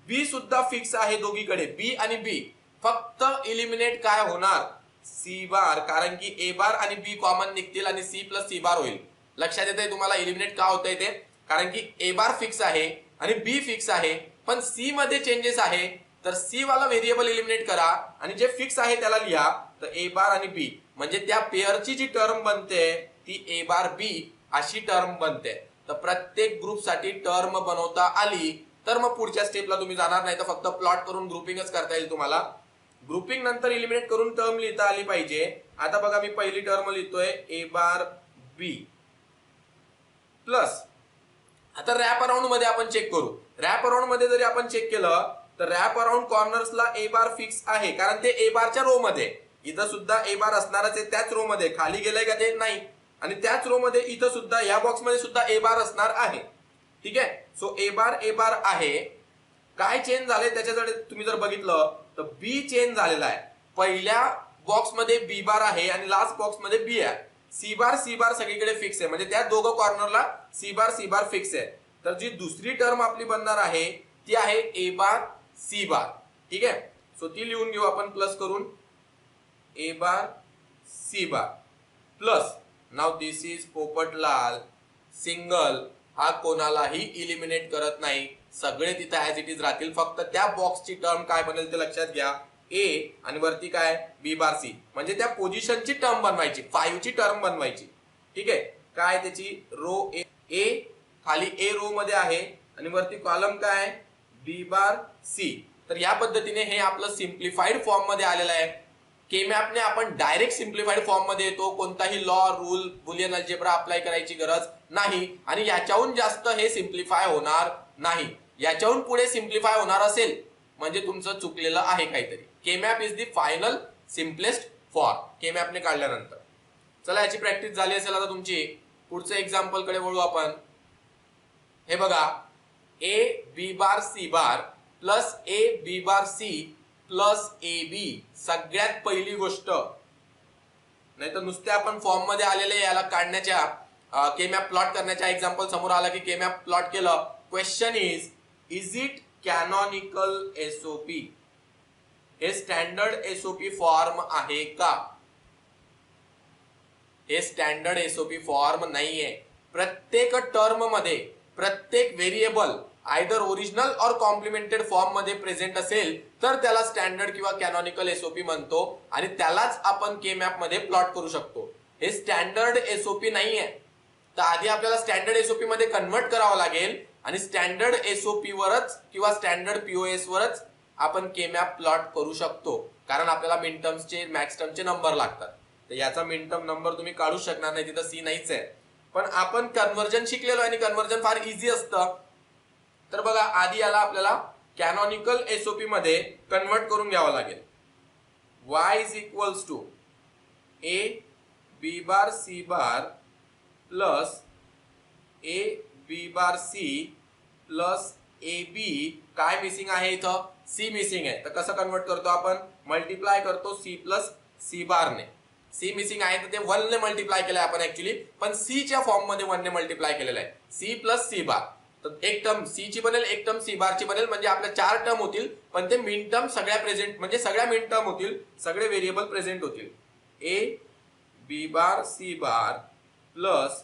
बी सुद्धा फिक्स आहे दोघीकडे, बी आणि बी. फक्त इलिमिनेट काय होणार, सी बार, कारण की ए बार आणि बी कॉमन निघतील आणि सी प्लस सी बार होईल. लक्षात येतंय तुम्हाला इलिमिनेट का होतंय ते, कारण की ए बार फिक्स आहे आणि बी फिक्स आहे, पण सी मध्ये चेंजेस आहे. तर सी वाला व्हेरिएबल इलिमिनेट करा आणि जे फिक्स आहे त्याला लिहा. तर ए बार आणि बी म्हणजे त्या पेअरची जी टर्म बनते ती ए बार बी अशी टर्म बनते. तर प्रत्येक ग्रुपसाठी टर्म बनवता आली तर मग पुढच्या स्टेपला तुम्ही जाणार नाही, तर फक्त प्लॉट करून ग्रुपिंगच करता येईल तुम्हाला. ग्रुपिंग नंतर इलिमिनेट करून टर्म लिहिता आली पाहिजे. आता बघा मी पहिली टर्म लिहितोय ए बार बी प्लस, आता रॅप अराउंड मध्ये आपण चेक करू. रॅप अराउंड मध्ये जरी आपण चेक केलं तर रॅप अराउंड कॉर्नर्सला ए बार फिक्स आहे, कारण ते ए बारच्या रो मध्ये. इथं सुद्धा ए बार असणारच आहे त्याच रो मध्ये, खाली गेलंय का ते नाही. आणि त्याच रो मध्ये इथं सुद्धा या बॉक्स मध्ये सुद्धा ए बार असणार आहे. ठीक आहे, सो ए बार आहे. काय चेंज झाले त्याच्याकडे तुम्ही जर बघितलं तर बी चेंज झालेला आहे. पहिल्या बॉक्स मध्ये बी बार आहे आणि लास्ट बॉक्स मध्ये बी आहे. सी बार सगळीकडे फिक्स आहे, म्हणजे त्या दोघं कॉर्नरला सी बार फिक्स आहे. तर जी दुसरी टर्म आपली बनणार आहे ती आहे ए बार सी बार. ठीक आहे, सो ती लिहून घेऊ आपण प्लस करून, A bar C bar plus. नाव दिस इज पोपटलाल सिंगल, हा कोणालाही इलिमिनेट करत नाही, सगळे तिथे ऍज इट इज राहतील. फक्त त्या बॉक्सची टर्म काय बनेल ते लक्षात घ्या, ए आणि वरती काय बी बार सी, म्हणजे त्या पोझिशनची टर्म बनवायची, 5 ची टर्म बनवायची. ठीक आहे, काय त्याची रो ए खाली ए रो मध्ये आहे आणि वरती कॉलम काय बी बार सी. तर या पद्धतीने हे आपलं सिम्प्लिफाईड फॉर्म मध्ये आलेलं आहे. केमॅपने आपण डायरेक्ट सिम्प्लिफाईड फॉर्म मध्ये येतो, कोणताही law rule Boolean algebra apply करायची गरज नाही. आणि याच्याहून जास्त हे सिम्प्लिफाय होणार नाही. याच्याहून पुढे सिम्प्लिफाय होणार असेल म्हणजे तुमचं चुकलेलं आहे काहीतरी. K map is the final simplest form केमॅपने काढल्यानंतर. चला याची प्रॅक्टिस झाली असेल आता तुमची, पुढचं एक्झाम्पल कडे वळू आपण. हे बघा, A B bar C bar plus A B bar C plus A B. सगळ्यात पहिली गोष्ट, नाही तर नुसते आपण फॉर्म मध्ये आलेले याला काढण्याच्या केमॅप प्लॉट करण्याच्या एक्झाम्पल समोर आला की केमॅप प्लॉट केलं. Question is it canonical SOP? हे स्टँडर्ड एसओपी फॉर्म आहे का? हे स्टँडर्ड एसओपी फॉर्म नाहीये. प्रत्येक टर्म मध्ये प्रत्येक व्हेरिएबल आयदर ओरिजिनल और कॉम्प्लिमेंटेड फॉर्म मध्ये प्रेझेंट असेल तर त्याला स्टँडर्ड किंवा कॅनॉनिकल एसओपी म्हणतो आणि त्यालाच आपण केमॅप मध्ये प्लॉट करू शकतो. हे स्टँडर्ड एसओपी नाहीये. तर आधी आपल्याला स्टँडर्ड एसओपी मध्ये कन्वर्ट करावं लागेल आणि स्टँडर्ड एसओपी वरच किंवा स्टँडर्ड पीओएस वरच आपण केमॅप प्लॉट करू शकतो, कारण आपल्याला मिन टर्म्सचे मॅक्स टर्मचे नंबर लागतात. तर याचा मिन टर्म नंबर तुम्ही काढू शकणार नाही, तिथं सी नाहीच आहे. पण आपण कन्वर्जन शिकलेलो आणि कन्वर्जन फार इझी असतं. तर बघा, आधी याला आपल्याला कॅनॉनिकल एसओपी मध्ये कन्वर्ट करून घ्यावं लागेल. y is equals to A B bar C bar plus A B bar C plus A B. काय मिसिंग आहे इथं? सी मिसिंग आहे. तर कसं कन्वर्ट करतो आपण? मल्टिप्लाय करतो सी प्लस सी बार ने. सी मिसिंग आहे तर ते 1 ने मल्टिप्लाय केलंय आपण ऍक्च्युली, पण सी च्या फॉर्म मध्ये 1 ने मल्टिप्लाय केलेलं आहे. सी प्लस सी बार, तर एक टर्म सी ची बनेल, एक टर्म सी बार ची बनेल, म्हणजे आपल्या 4 टर्म होतील. पण ते मिन टर्म सगळ्या प्रेझेंट, म्हणजे सगळ्या मिन टर्म होतील, सगळे व्हेरिएबल प्रेझेंट होतील. A B bar C bar plus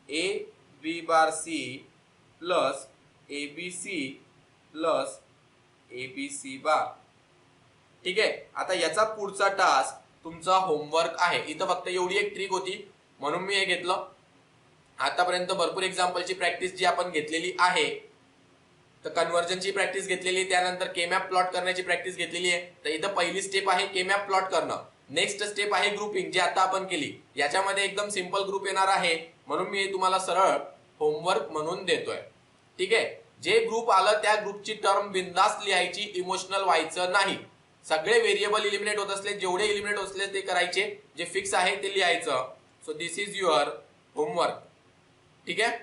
A B bar C plus A B C plus ABC bar. ठीक आहे. आता याचा पुढचा टास्क तुमचा होमवर्क आहे. इथं फक्त एवढी एक ट्रिक होती म्हणून मी हे घेतलं. आतापर्यंत भरपूर एक्झाम्पलची प्रॅक्टिस जी आपण घेतलेली आहे, तर कन्व्हर्जनची प्रॅक्टिस घेतलेली, त्यानंतर केमॅप प्लॉट करण्याची प्रॅक्टिस घेतलेली आहे. तर इथं पहिली स्टेप आहे केमॅप प्लॉट करणं. नेक्स्ट स्टेप आहे ग्रुपिंग, जी आता आपण केली. याच्यामध्ये एकदम सिंपल ग्रुप येणार आहे म्हणून मी तुम्हाला सरळ होमवर्क म्हणून देतोय. ठीक आहे. जे ग्रुप आलं त्या ग्रुपची टर्म बिंदास लिहायची, इमोशनल व्हायचं नाही. सगळे व्हेरिएबल इलिमिनेट होत असले, जेवढे इलिमिनेट होत असले ते करायचे, जे फिक्स आहे ते लिहायचं. So this is your homework. ठीक आहे.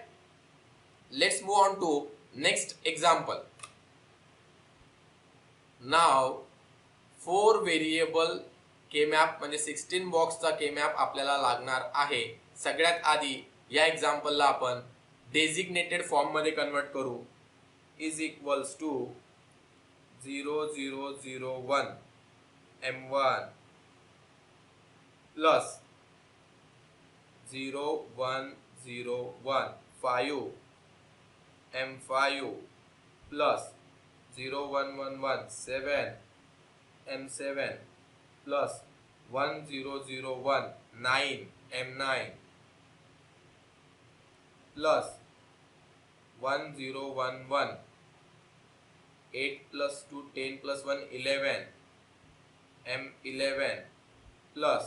Let's move on to next example. नाव 4 व्हेरिएबल केमॅप म्हणजे 16 बॉक्सचा केमॅप आपल्याला लागणार आहे. सगळ्यात आधी या एक्झाम्पलला आपण डेझिग्नेटेड फॉर्म मध्ये कन्वर्ट करू. Is equals to 0001 M1 plus 0101 5 M5 plus 0111 7 M7 plus 1001 9 M9 plus 1011 8 plus 2 10 plus 1 11 M11 plus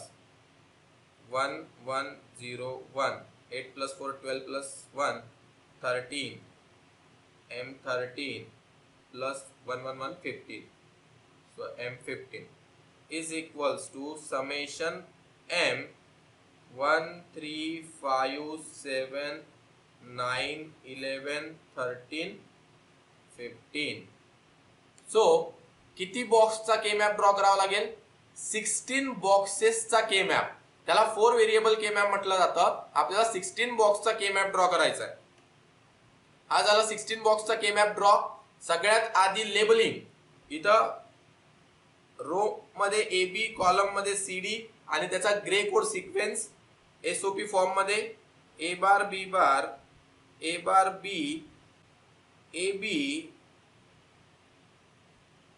1101 8 plus 4 12 plus 1 13 M13 plus 111 15. So M15 is equals to summation M 1 3 5 7 9 11 13 15. So किती बॉक्सचा केमॅप ड्रॉ करावा लागेल? 16 बॉक्सेसचा केमॅप. त्याला 4 व्हेरिएबल केमॅप म्हटलं जातं. आपल्याला 16 बॉक्सचा केमॅप ड्रॉ करायचा आहे. हा झाला 16 बॉक्सचा केमॅप ड्रॉ. सगळ्यात आधी लेबलिंग. इथं रो मध्ये AB, कॉलम मध्ये CD आणि त्याचा grey code sequence SOP form मध्ये A bar B bar A bar B AB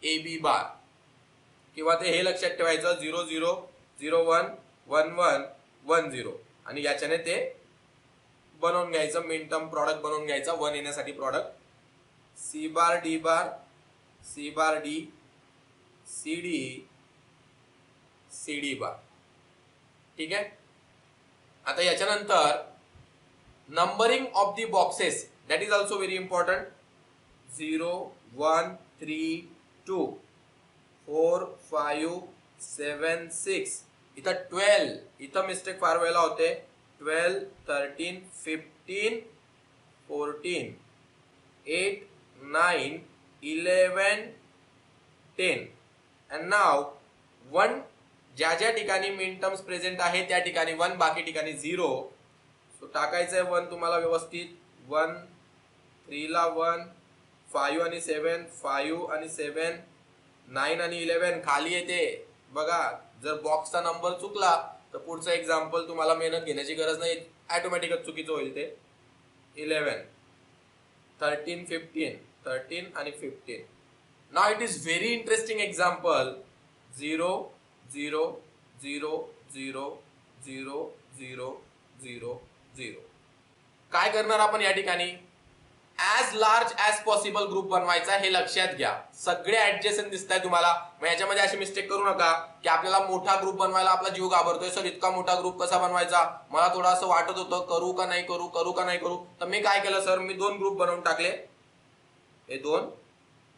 AB बार, किंवा ते हे लक्षात ठेवायचं 00 01 11 10 आणि याच्याने ते बनवून घ्यायचं. मिन टर्म प्रॉडक्ट बनवून घ्यायचा 1 येण्यासाठी प्रॉडक्ट. C बार D बार C बार D CD CD बार. ठीक आहे. आता याच्यानंतर numbering of the boxes, that is also very important. 0 1 3 2 4 5 7 6. इथं 12, इथं मिस्टेक फार वेळेला होते. 12 13 15 14 8 9 11 10. and now 1 ज्या ज्या ठिकाणी मिन टर्म्स प्रेझेंट आहे त्या ठिकाणी 1, बाकी ठिकाणी 0. सो टाकायचं आहे 1 तुम्हाला व्यवस्थित. 1 3 ला 1 5 आणि 7 5 आणि 7 9 आणि 11 खाली येते बघा. जर बॉक्सचा नंबर चुकला तर पुढचं एक्झाम्पल तुम्हाला मेहनत घेण्याची गरज नाही, ऑटोमॅटिकच चुकीचं होईल ते. 11 13 15 13 आणि 15. Now it is very interesting example. 0 0 0 0 0 0 0 0. काय करणार आपण या ठिकाणी? As large as possible group बनवायचा. हे लक्षात घ्या. सगळे ऍडजेसंट दिसताय तुम्हाला. मग याच्यामध्ये अशी मिस्टेक करू नका की आपल्याला मोठा ग्रुप बनवायला आपला जीव घाबरतोय. सर इतका मोठा ग्रुप कसा बनवायचा, मला थोडं असं वाटत होतं करू का नाही करू, करू का नाही करू. तर मी काय केलं सर, मी 2 ग्रुप बनवून टाकले. हे 2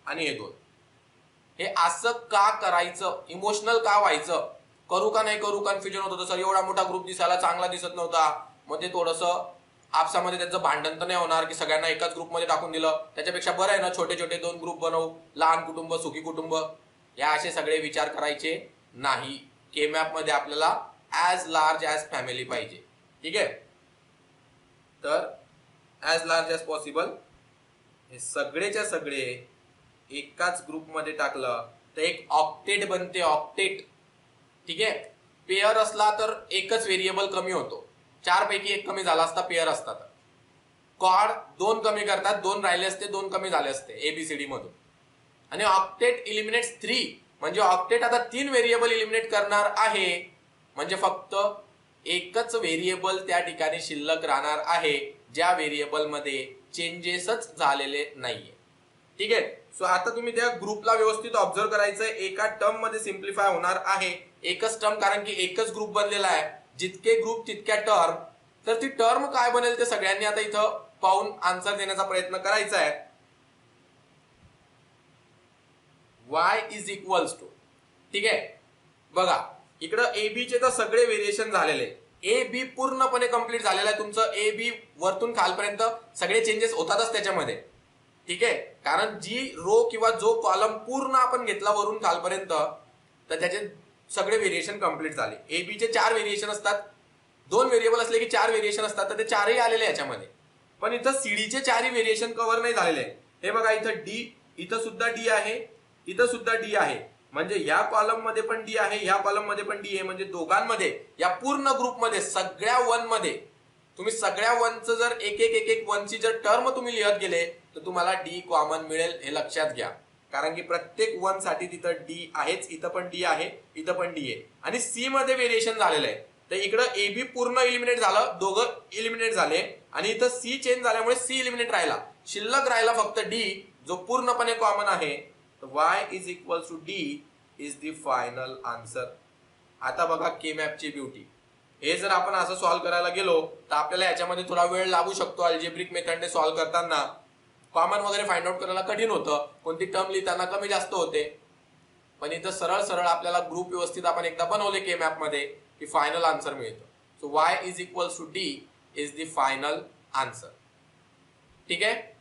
आणि हे 2. हे असं का करायचं, इमोशनल का व्हायचं, करू का नाही करू कन्फ्युजन होत होतं. सर एवढा मोठा ग्रुप दिसायला चांगला दिसत नव्हता. मग ते थोडंसं आपसामध्ये त्यांचं भांडण तर नाही होणार की सगळ्यांना एकाच ग्रुपमध्ये टाकून दिलं. त्याच्यापेक्षा बरं आहे ना छोटे छोटे 2 ग्रुप बनवू. लहान कुटुंब सुखी कुटुंब, या असे सगळे विचार करायचे नाही. केमॅप मध्ये आपल्याला ॲज लार्ज ॲज फॅमिली पाहिजे. ठीक आहे. तर ॲज लार्ज ॲज पॉसिबल हे सगळेच्या सगळे एकाच ग्रुपमध्ये टाकलं तर एक ऑक्टेट बनते. ऑक्टेट. ठीक आहे. पेअर असला तर एकच व्हेरिएबल कमी होतो. 4 पैकी 1 कमी झाला असता पेअर असता तर. क्वाड 2 कमी करतात, 2 राहिले असते, 2 कमी झाले असते ABCD मधून. आणि ऑक्टेट इलिमिनेट्स 3 म्हणजे ऑक्टेट आता 3 व्हेरिएबल इलिमिनेट करणार आहे, म्हणजे फक्त एकच व्हेरिएबल त्या ठिकाणी शिल्लक राहणार आहे ज्या व्हेरिएबल मध्ये चेंजेसच झालेले नाहीये. ठीक आहे. सो आता तुम्ही त्या ग्रुपला व्यवस्थित ऑब्झर्व करायचंय. एका टर्म मध्ये सिम्प्लिफाय होणार आहे, एकच टर्म, कारण की एकच ग्रुप बनलेला आहे. जितके ग्रुप तितक्या टर्म. तर ती टर्म काय बनेल ते सगळ्यांनी आता इथं पाहून आन्सर देण्याचा प्रयत्न करायचा आहे. y इज इक्वल्स टू, ठीक आहे. बघा इकडं ए बी चे तर सगळे व्हेरिएशन झालेले. ए बी पूर्णपणे कंप्लीट झालेलं आहे तुमचं. ए बी वरतून खालपर्यंत सगळे चेंजेस होतातच त्याच्यामध्ये. ठीक आहे. कारण जी रो किंवा जो कॉलम पूर्ण आपण घेतला वरून खालपर्यंत तर त्याचे सगळे व्हेरिएशन कंप्लीट झाले. ए बी चे 4 व्हेरिएशन असतात. 2 व्हेरिएबल असले की 4 व्हेरिएशन असतात, तर ते 4ही आलेले याच्यामध्ये. पण इथं सीडीचे 4ही व्हेरिएशन कव्हर नाही झालेले. हे बघा इथं डी, इथं सुद्धा डी आहे, इथं सुद्धा डी आहे. म्हणजे या कॉलम मध्ये पण डी आहे, या कॉलम मध्ये पण डी आहे. म्हणजे दोघांमध्ये या पूर्ण ग्रुपमध्ये सगळ्या वन मध्ये तुम्ही सगळ्या वनचं जर एक एक वनची जर टर्म तुम्ही लिहत गेले तर तुम्हाला डी कॉमन मिळेल, हे लक्षात घ्या. कारण की प्रत्येक वन साठी तिथं डी आहेच, इथं पण डी आहे, इथं पण डी आहे. आणि सी मध्ये व्हेरिएशन झालेलं आहे. तर इकडं ए बी पूर्ण इलिमिनेट झालं, दोघं इलिमिनेट झाले. आणि इथं सी चेंज झाल्यामुळे सी इलिमिनेट राहिला, शिल्लक राहिला फक्त डी जो पूर्णपणे कॉमन आहे. y is equals to d is the final answer. आता बघा के मॅपची ब्युटी. हे जर आपण असं सॉल्व्ह करायला गेलो तर आपल्याला याच्यामध्ये थोडा वेळ लागू शकतो. अल्जेब्रिक मेथडने सॉल्व्ह करताना कॉमन वगैरे फाइंड आउट करायला कठीण होतं, कोणती टर्म लिहिताना कमी जास्त होते. पण इथं सरळ सरळ आपल्याला ग्रुप व्यवस्थित आपण एकदा बनवले के मॅप मध्ये की फायनल आन्सर मिळतो. So y is equals to d is the final answer. ठीक आहे.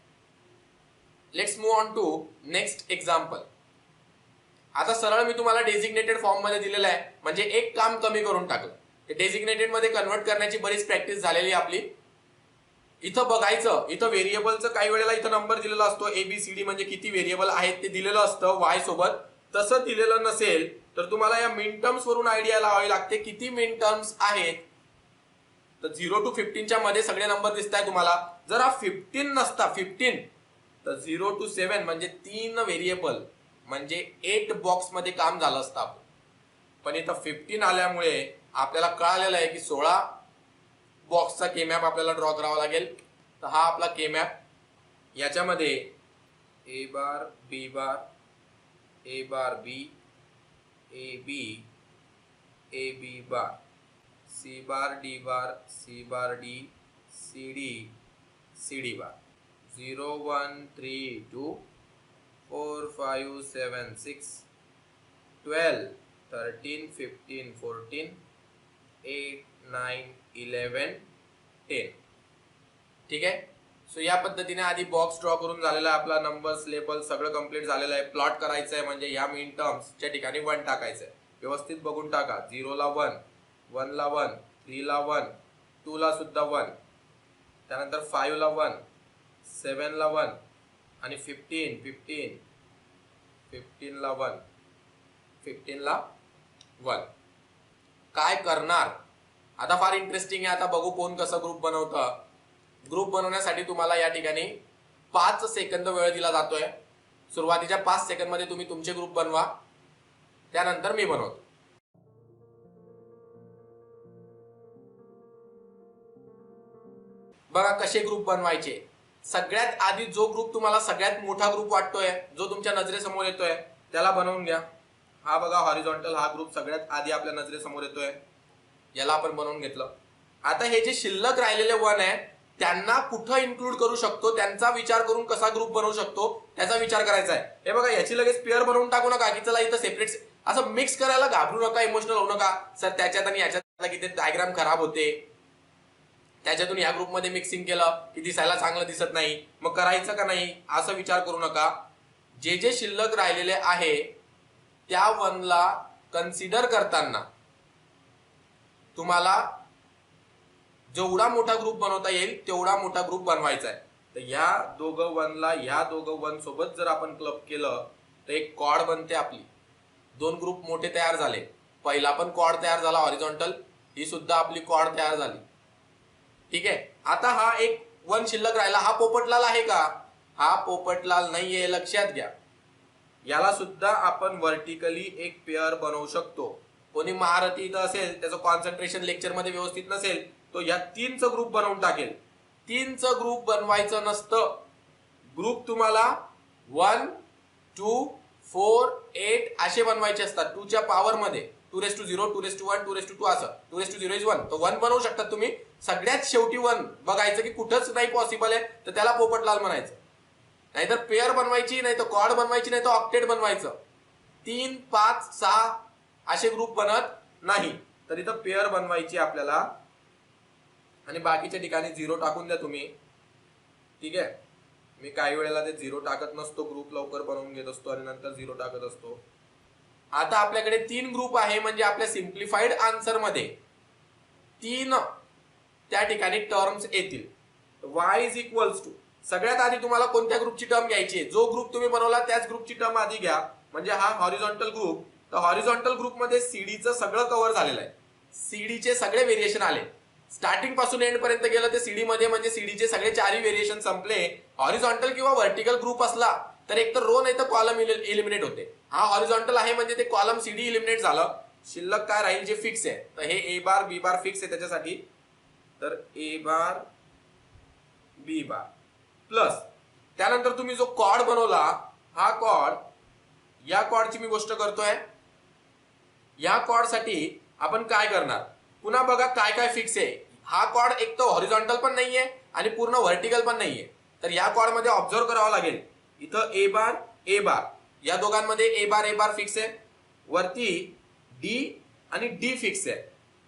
Let's move on to next example. आता सरळ मी तुम्हाला डेझिग्नेटेड फॉर्म मध्ये दिलेलं आहे, म्हणजे एक काम कमी करून टाकलं. ते डेझिग्नेटेड मध्ये कन्वर्ट करण्याची बरीच प्रॅक्टिस झालेली आपली. इथं बघायचं, इथं व्हेरिएबलचं काही वेळेला इथं नंबर दिलेला असतो, ABCD म्हणजे किती व्हेरिएबल आहेत ते दिलेलं असतं y सोबत. तसं दिलेलं नसेल तर तुम्हाला या मिन टर्म्स वरून आयडिया लावावी लागते किती मिन टर्म्स आहेत. तर 0 to 15 मध्ये सगळे नंबर दिसताय तुम्हाला. जर हा 15 नसता, 15 तर 0 to 7 म्हणजे 3 व्हेरिएबल म्हणजे 8 बॉक्स मध्ये काम झालं असतं आपण. पण इथं 15 आल्यामुळे आपल्याला कळालेलं आहे की 16 बॉक्सचा के मॅप आपल्याला ड्रॉ करावा लागेल. तर हा आपला के मॅप. याच्यामध्ये A bar B bar, A bar B, A B, A B bar, C bar D bar, C bar D, C D, C D bar. 0 1 3 2 4 5 7 6 12 13 15 14 8 9 11 10. ठीक आहे. सो या पद्धतीने आधी बॉक्स ड्रॉ करून झालेला आहे आपला. नंबर्स लेबल सगळं कंप्लीट झालेलं आहे. प्लॉट करायचं आहे म्हणजे या मिन टर्म्सच्या ठिकाणी 1 टाकायचं आहे. व्यवस्थित बघून टाका. 0 ला 1, 1 ला 1, 3 ला 1, 2 ला सुद्धा 1, त्यानंतर 5 ला 1, 7 ला 1 आणि 15 ला 1, 15 ला 1. काय करणार आता फार इंटरेस्टिंग आहे. आता बघू कोण कसं ग्रुप बनवतं. ग्रुप बनवण्यासाठी तुम्हाला या ठिकाणी 5 सेकंद वेळ दिला जातोय. सुरुवातीच्या 5 सेकंद मध्ये तुम्ही तुमचे ग्रुप बनवा, त्यानंतर मी बनवतो. बघा कसे ग्रुप बनवायचे. सगळ्यात आधी जो ग्रुप तुम्हाला सगळ्यात मोठा ग्रुप वाटतोय, जो तुमच्या नजरेसमोर येतोय, त्याला बनवून घ्या. हा बघा हॉरिझॉन्टल हा ग्रुप सगळ्यात आधी आपल्या नजरेसमोर येतोय, याला आपण बनवून घेतलं. आता हे जे शिल्लक राहिलेले 1 आहे त्यांना कुठं इन्क्लूड करू शकतो, त्यांचा विचार करून कसा ग्रुप बनवू शकतो त्याचा विचार करायचा आहे. हे बघा याची लगेच पेअर बनवून टाकू नका की चला इथं सेपरेट असं मिक्स करायला घाबरू नका, इमोशनल होऊ नका. सर त्याच्यात आणि याच्यात किती डायग्राम खराब होते, त्याच्यातून या ग्रुपमध्ये मिक्सिंग केलं की दिसायला चांगलं दिसत नाही, मग करायचं का नाही असं विचार करू नका. जे जे शिल्लक राहिलेले आहे त्या 1 ला कन्सिडर करताना तुम्हाला जेवढा मोठा ग्रुप बनवता येईल तेवढा मोठा ग्रुप बनवायचा आहे. तर या दोघं 1 ला या दोघं 1 सोबत जर आपण क्लब केलं तर एक कॉर्ड बनते आपली. 2 ग्रुप मोठे तयार झाले. पहिला पण कॉर्ड तयार झाला हॉरिझॉन्टल, ही सुद्धा आपली कॉर्ड तयार झाली. ठीक आहे. आता हा एक 1 शिल्लक राहिला. हा पोपटलाल आहे का? हा पोपटलाल नाहीये, लक्षात घ्या. याला सुद्धा आपण व्हर्टिकली एक पेअर बनवू शकतो. कोणी महारथी इथं असेल, त्याचं कॉन्सन्ट्रेशन लेक्चर मध्ये व्यवस्थित नसेल, तो या 3चं ग्रुप बनवून टाकेल. 3चं ग्रुप बनवायचं नसतं. ग्रुप तुम्हाला 1, 2, 4, 8 असे बनवायचे असतात. 2च्या पॉवर मध्ये 2:0, 2:1, 2:2 असं. 2:0 is 1. तो 1 बनवू शकतात तुम्ही. सगळ्यात शेवटी 1 बघायचं की कुठंच नाही पॉसिबल आहे तर त्याला पोपटलाल म्हणायचं. नाहीतर पेअर बनवायची, नाही तर क्वाड बनवायची, नाही तर ऑक्टेट बनवायचं. 3, 5, 6 असे ग्रुप बनत नाही. तर इथं पेअर बनवायची आपल्याला आणि बाकीच्या ठिकाणी 0 टाकून द्या तुम्ही. ठीक आहे. मी काही वेळेला ते 0 टाकत नसतो, ग्रुप लवकर बनवून घेत असतो आणि नंतर 0 टाकत असतो. आता आपल्याकडे 3 ग्रुप आहे म्हणजे आपल्या सिम्प्लिफाईड आन्सर मध्ये 3 त्या ठिकाणी टर्म्स येतील. y इज इक्वल्स टू, सगळ्यात आधी तुम्हाला कोणत्या ग्रुपची टर्म घ्यायची आहे? जो ग्रुप तुम्ही बनवला त्याच ग्रुपची टर्म आधी घ्या. म्हणजे हा हॉरिझॉन्टल ग्रुप, तर हॉरिझॉन्टल ग्रुप मध्ये सीडीचं सगळं कव्हर झालेलं आहे. सीडीचे सगळे व्हेरिएशन आले. स्टार्टिंग पासून एंड पर्यंत गेलं ते सीडी मध्ये, म्हणजे सीडीचे सगळे 4ही व्हेरिएशन संपले. हॉरिझॉन्टल किंवा व्हर्टिकल ग्रुप असला तर एक तर रो नाही तर कॉलम इलिमिनेट होते. हा हॉरिझॉन्टल आहे म्हणजे ते कॉलम सीडी इलिमिनेट झालं. शिल्लक काय राहील? जे फिक्स आहे. तर हे ए बार बी बार फिक्स आहे त्याच्यासाठी. तर ए बार बी बार प्लस त्यानंतर तुम्ही जो कॉर्ड बनवला, हा कॉर्ड, या कॉर्डची मी गोष्ट करतोय. या कॉर्ड साठी आपण काय करणार? पुन्हा बघा काय काय फिक्स आहे. हा कॉर्ड एक तर हॉरिझॉन्टल पण नाहीये आणि पूर्ण व्हर्टिकल पण नाहीये. तर या कॉर्ड मध्ये ऑब्झर्व करावं लागेल. इथं ए बार या दोघांमध्ये ए बार फिक्स आहे. वरती डी आणि डी फिक्स आहे.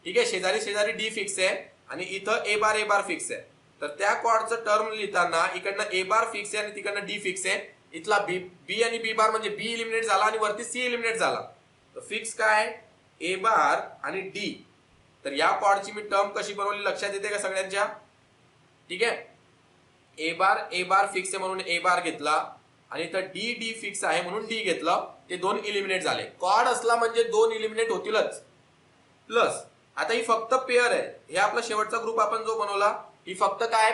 ठीक आहे. शेजारी शेजारी डी फिक्स आहे आणि इथं ए बार फिक्स आहे. तर त्या कॉर्डचं टर्म लिहिताना इकडनं ए बार फिक्स आहे आणि तिकडनं डी फिक्स आहे. इथला बी आणि बी बार म्हणजे बी इलिमिनेट झाला आणि वरती सी इलिमिनेट झाला. तर फिक्स काय? ए बार आणि डी. तर या कॉर्डची मी टर्म कशी बनवली लक्षात येते का सगळ्यांच्या? ठीक आहे. ए बार फिक्स आहे म्हणून ए बार घेतला आणि इथं डी फिक्स आहे म्हणून डी घेतलं. ते 2 इलिमिनेट झाले. कॉर्ड असला म्हणजे 2 इलिमिनेट होतीलच. प्लस आता ही फक्त पेअर आहे. हे आपला शेवटचा ग्रुप आपण जो बनवला, ही फक्त काय?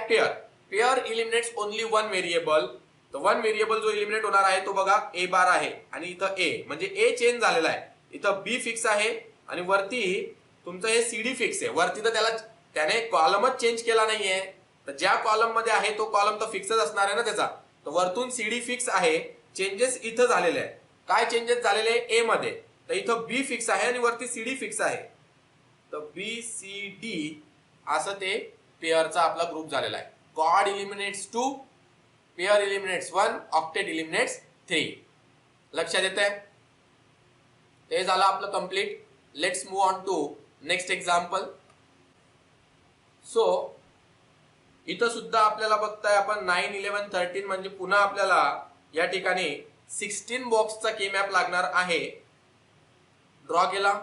Pair eliminates only 1 variable. तर 1 व्हेरिएबल जो इलिमिनेट होणार आहे तो बघा ए बार आहे आणि इथं ए, म्हणजे ए चेंज झालेला आहे. इथं बी फिक्स आहे आणि वरती तुमचं हे सीडी फिक्स आहे. वरती तर त्याने कॉलमच चेंज केला नाहीये. तर ज्या कॉलम मध्ये आहे तो कॉलम तर फिक्सच असणार आहे ना त्याचा. तर वरतून सीडी फिक्स आहे. चेंजेस इथं झालेले आहे. काय चेंजेस झालेले? ए मध्ये. तर इथं बी फिक्स आहे आणि वरती सीडी फिक्स आहे. तर बी सी डी असं ते पेअरचा आपला ग्रुप झालेला आहे. Quad eliminates 2, pair eliminates 1, octet eliminates 3. लक्षात येतंय? ते झालं आपलं complete. Let's move on to next example. So इथं सुद्धा आपल्याला बघताय आपण 9, 11, 13 म्हणजे पुन्हा आपल्याला या ठिकाणी 16 बॉक्सचा के मॅप लागणार आहे. ड्रॉ केला.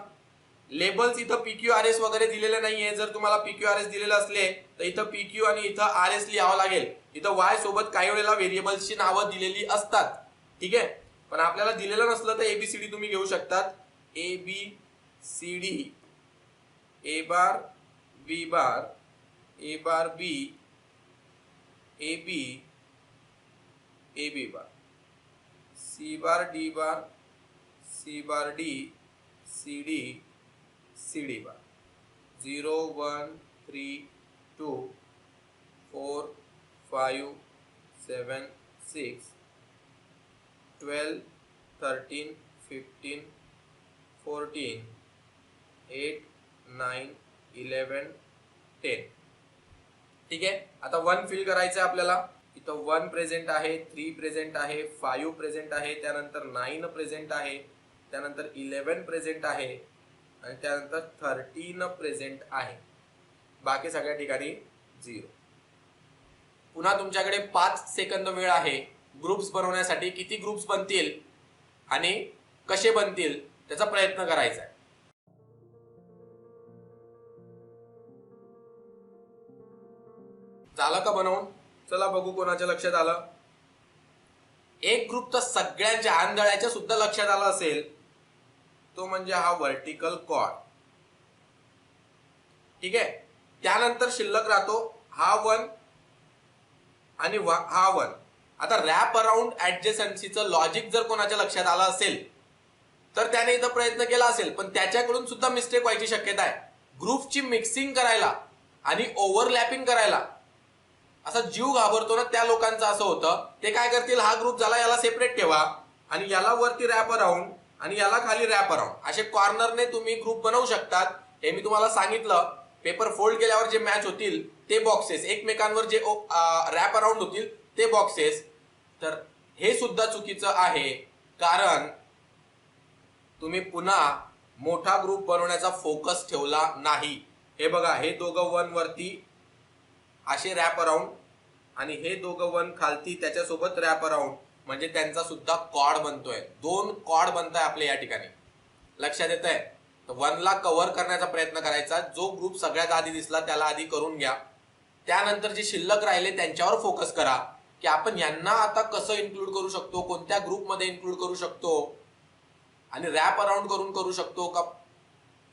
लेबल्स इथं PQRS वगैरे दिलेले नाहीये. जर तुम्हाला PQRS दिलेले असले तर इथं PQ आणि इथं RS लिहावं लागेल. इथं Y सोबत काही वेळेला व्हेरिएबल्सची नावं दिलेली असतात. ठीक आहे. पण आपल्याला दिलेलं नसलं तर ABCD तुम्ही घेऊ शकतात. ABCD, A bar B bar, A bar B, AB, AB bar, C bar D bar, C bar D, CD, CD बार. 0, 1, 3, 2, 4, 5, 7, 6, 12, 13, 15, 14, 8, 9, 11, 10. ठीक आहे. आता 1 फिल करायचं आहे आपल्याला. इथं 1 प्रेझेंट आहे, 3 प्रेझेंट आहे, 5 प्रेझेंट आहे, त्यानंतर 9 प्रेझेंट आहे, त्यानंतर 11 प्रेझेंट आहे आणि त्यानंतर 13 प्रेझेंट आहे. बाकी सगळ्या ठिकाणी 0. पुन्हा तुमच्याकडे 5 सेकंद वेळ आहे ग्रुप्स बनवण्यासाठी. किती ग्रुप्स बनतील आणि कसे बनतील त्याचा प्रयत्न करायचा आहे. झालं का बनवून? चला बघू कोणाच्या लक्षात आलं. एक ग्रुप तर सगळ्यांच्या आंधळ्याच्या सुद्धा लक्षात आला असेल. तो म्हणजे हा व्हर्टिकल कॉर्ड. ठीक आहे. त्यानंतर शिल्लक राहतो हा 1 आणि हा 1. आता रॅप अराउंड ऍडजेसन्सीचं लॉजिक जर कोणाच्या लक्षात आलं असेल तर त्याने इथं प्रयत्न केला असेल, पण त्याच्याकडून सुद्धा मिस्टेक व्हायची शक्यता आहे. ग्रुपची मिक्सिंग करायला आणि ओव्हरलॅपिंग करायला असा जीव घाबरतो ना त्या लोकांचं असं होतं, ते काय करतील, हा ग्रुप झाला याला सेपरेट ठेवा आणि याला वरती रॅप अराउंड आणि याला खाली रॅप अराउंड असे कॉर्नरने तुम्ही ग्रुप बनवू शकतात. हे मी तुम्हाला सांगितलं. पेपर फोल्ड केल्यावर जे मॅच होतील ते बॉक्सेस, एकमेकांवर जे रॅप अराउंड होतील ते बॉक्सेस. तर हे सुद्धा चुकीचं आहे, कारण तुम्ही पुन्हा मोठा ग्रुप बनवण्याचा फोकस ठेवला नाही. हे बघा, हे दोघं वन वरती असे रॅप अराउंड आणि हे दोघं वन खालती त्याच्यासोबत रॅप अराउंड, म्हणजे त्यांचा सुद्धा कॉड बनतोय. 2 कॉड बनताय आपले या ठिकाणी. लक्षात येत आहे? तर वनला कव्हर करण्याचा प्रयत्न करायचा. जो ग्रुप सगळ्यात आधी दिसला त्याला आधी करून घ्या. त्यानंतर जे शिल्लक राहिले त्यांच्यावर फोकस करा की आपण यांना आता कसं इन्क्लूड करू शकतो, कोणत्या ग्रुपमध्ये इन्क्लूड करू शकतो आणि रॅप अराउंड करू शकतो का,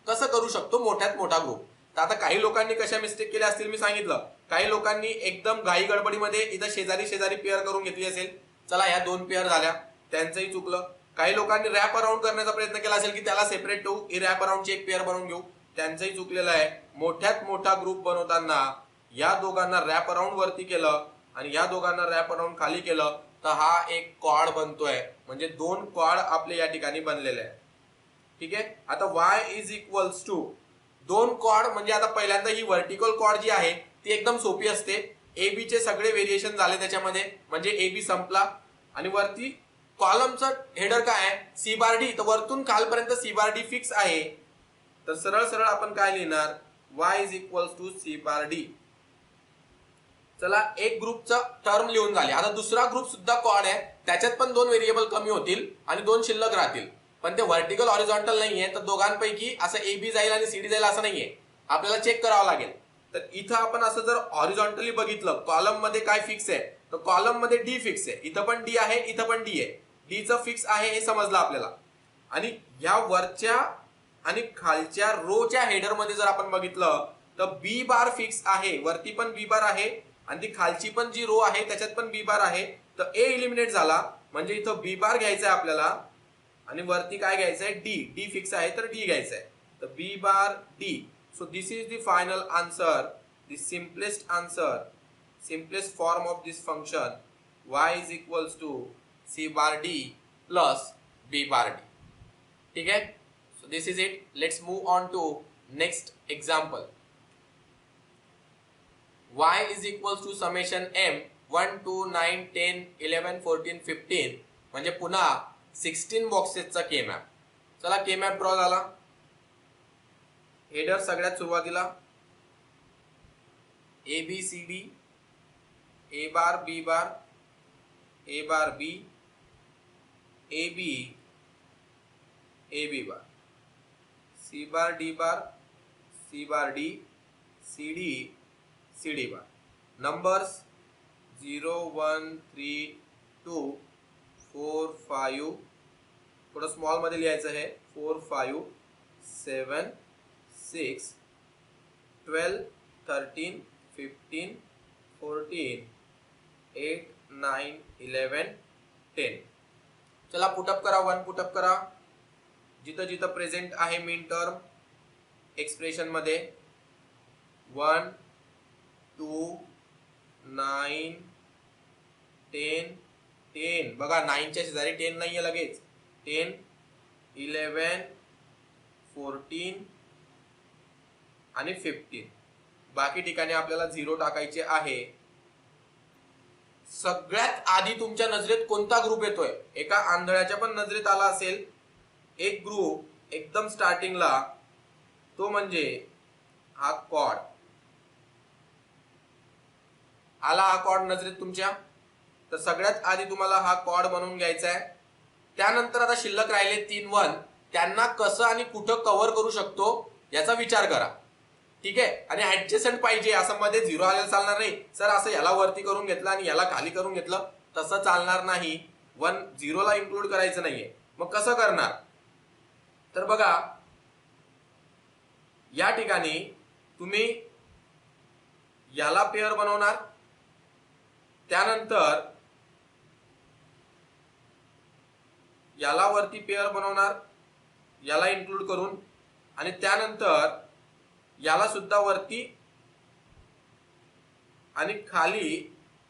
कसं करू शकतो मोठ्यात मोठा ग्रुप. तर आता काही लोकांनी कशा मिस्टेक केल्या असतील मी सांगितलं. काही लोकांनी एकदम घाई गडबडीमध्ये इथं शेजारी शेजारी पेअर करून घेतली असेल. चला ह्या 2 पेअर झाल्या, त्यांचंही चुकलं. काही लोकांनी रॅप अराउंड करण्याचा प्रयत्न केला असेल की त्याला सेपरेट ठेवू, ही रॅप अराउंडची एक पेअर बनवून घेऊ, त्यांचंही चुकलेलं आहे. मोठ्यात मोठा ग्रुप बनवताना या दोघांना रॅप अराउंड वरती केलं आणि या दोघांना रॅप अराउंड खाली केलं तर हा एक कॉड बनतोय. म्हणजे 2 कॉड आपले या ठिकाणी बनलेले आहे. ठीक आहे. आता y is equals to 2 quad, म्हणजे आता पहिल्यांदा ही व्हर्टिकल कॉड जी आहे ती एकदम सोपी असते. ए बी चे सगळे व्हेरिएशन झाले त्याच्यामध्ये, म्हणजे ए बी संपला. आणि वरती कॉलमचं हेडर काय आहे, सी बार डी. तर वरतून खालपर्यंत सी बार डी फिक्स आहे. तर सरळ सरळ आपण काय लिहिणार, y is equals to C bar D. चला, एक ग्रुपचा टर्म लिहून झाले. आता दुसरा ग्रुप सुद्धा कॉड आहे, त्याच्यात पण 2 व्हेरिएबल कमी होतील आणि 2 शिल्लक राहतील, पण ते व्हर्टिकल हॉरिझॉन्टल नाहीये. तर दोघांपैकी असं ए बी जाईल आणि सी डी जाईल असं नाहीये, आपल्याला चेक करावं लागेल. तर इथं आपण असं जर हॉरिझॉन्टली बघितलं, कॉलम मध्ये काय फिक्स आहे, तर कॉलम मध्ये डी फिक्स आहे. इथं पण डी आहे, इथं पण डी आहे. डी चं फिक्स आहे हे समजलं आपल्याला. आणि या वरच्या आणि खालच्या रोच्या हेडर मध्ये जर आपण बघितलं तर बी बार फिक्स आहे. वरती पण बी बार आहे आणि ती खालची पण जी रो आहे त्याच्यात पण बी बार आहे. तर ए इलिमिनेट झाला, म्हणजे इथं बी बार घ्यायचा आहे आपल्याला आणि वरती काय घ्यायचंय, डी. डी फिक्स आहे तर डी घ्यायचंय. तर B bar D. So this is the final answer, the simplest answer, simplest form of this function y is equals to c bar d plus b bar d. ठीक है. So this is it. Let's move on to next example. Y is equals to summation m 1 2 9 10 11 14 15, म्हणजे पुन्हा 16 बॉक्सेसचा के मॅप. चला, के मॅप ड्रॉ झाला. हेडर सगळ्यात सुरुवातीला A B C D, A bar B bar, A bar B, A B, A B bar, C bar D bar, C bar D, C D, C D bar. Numbers 0 1 3 2 4 5, थोडं स्मॉल मध्ये लिहायचं आहे, 4 5 7 6 12 13 15 14 8 9 11 10. चला, पुटअप करा. 1 पुटअप करा. जिथं जिथं प्रेझेंट आहे मीन टर्म एक्सप्रेशन मध्ये 1 2 9 10 10. बघा, 9 च्या शेजारी 10 नाहीये लगेच. 10 11 14 आणि 15. बाकी ठिकाणी आपल्याला 0 टाकायचे आहे. सगळ्यात आधी तुमच्या नजरेत कोणता ग्रुप येतोय, एका आंधळ्याच्या पण नजरेत आला असेल एक ग्रुप एकदम स्टार्टिंगला, तो म्हणजे हा कॉड. आला हा कॉड नजरेत तुमच्या, तर सगळ्यात आधी तुम्हाला हा कॉड बनवून घ्यायचा आहे. त्यानंतर आता शिल्लक राहिले 3 वन, त्यांना कसं आणि कुठं कव्हर करू शकतो याचा विचार करा. ठीक आहे. आणि ऍडजस्टंट पाहिजे, असं मध्ये 0 आलेलं चालणार नाही. सर असं याला वरती करून घेतलं आणि याला खाली करून घेतलं, तसं चालणार नाही. 1 0 ला इन्क्लूड करायचं नाहीये. मग कसं करणार, तर बघा या ठिकाणी तुम्ही याला पेअर बनवणार, त्यानंतर याला वरती पेअर बनवणार याला इन्क्लूड करून, आणि त्यानंतर याला सुद्धा वरती आणि खाली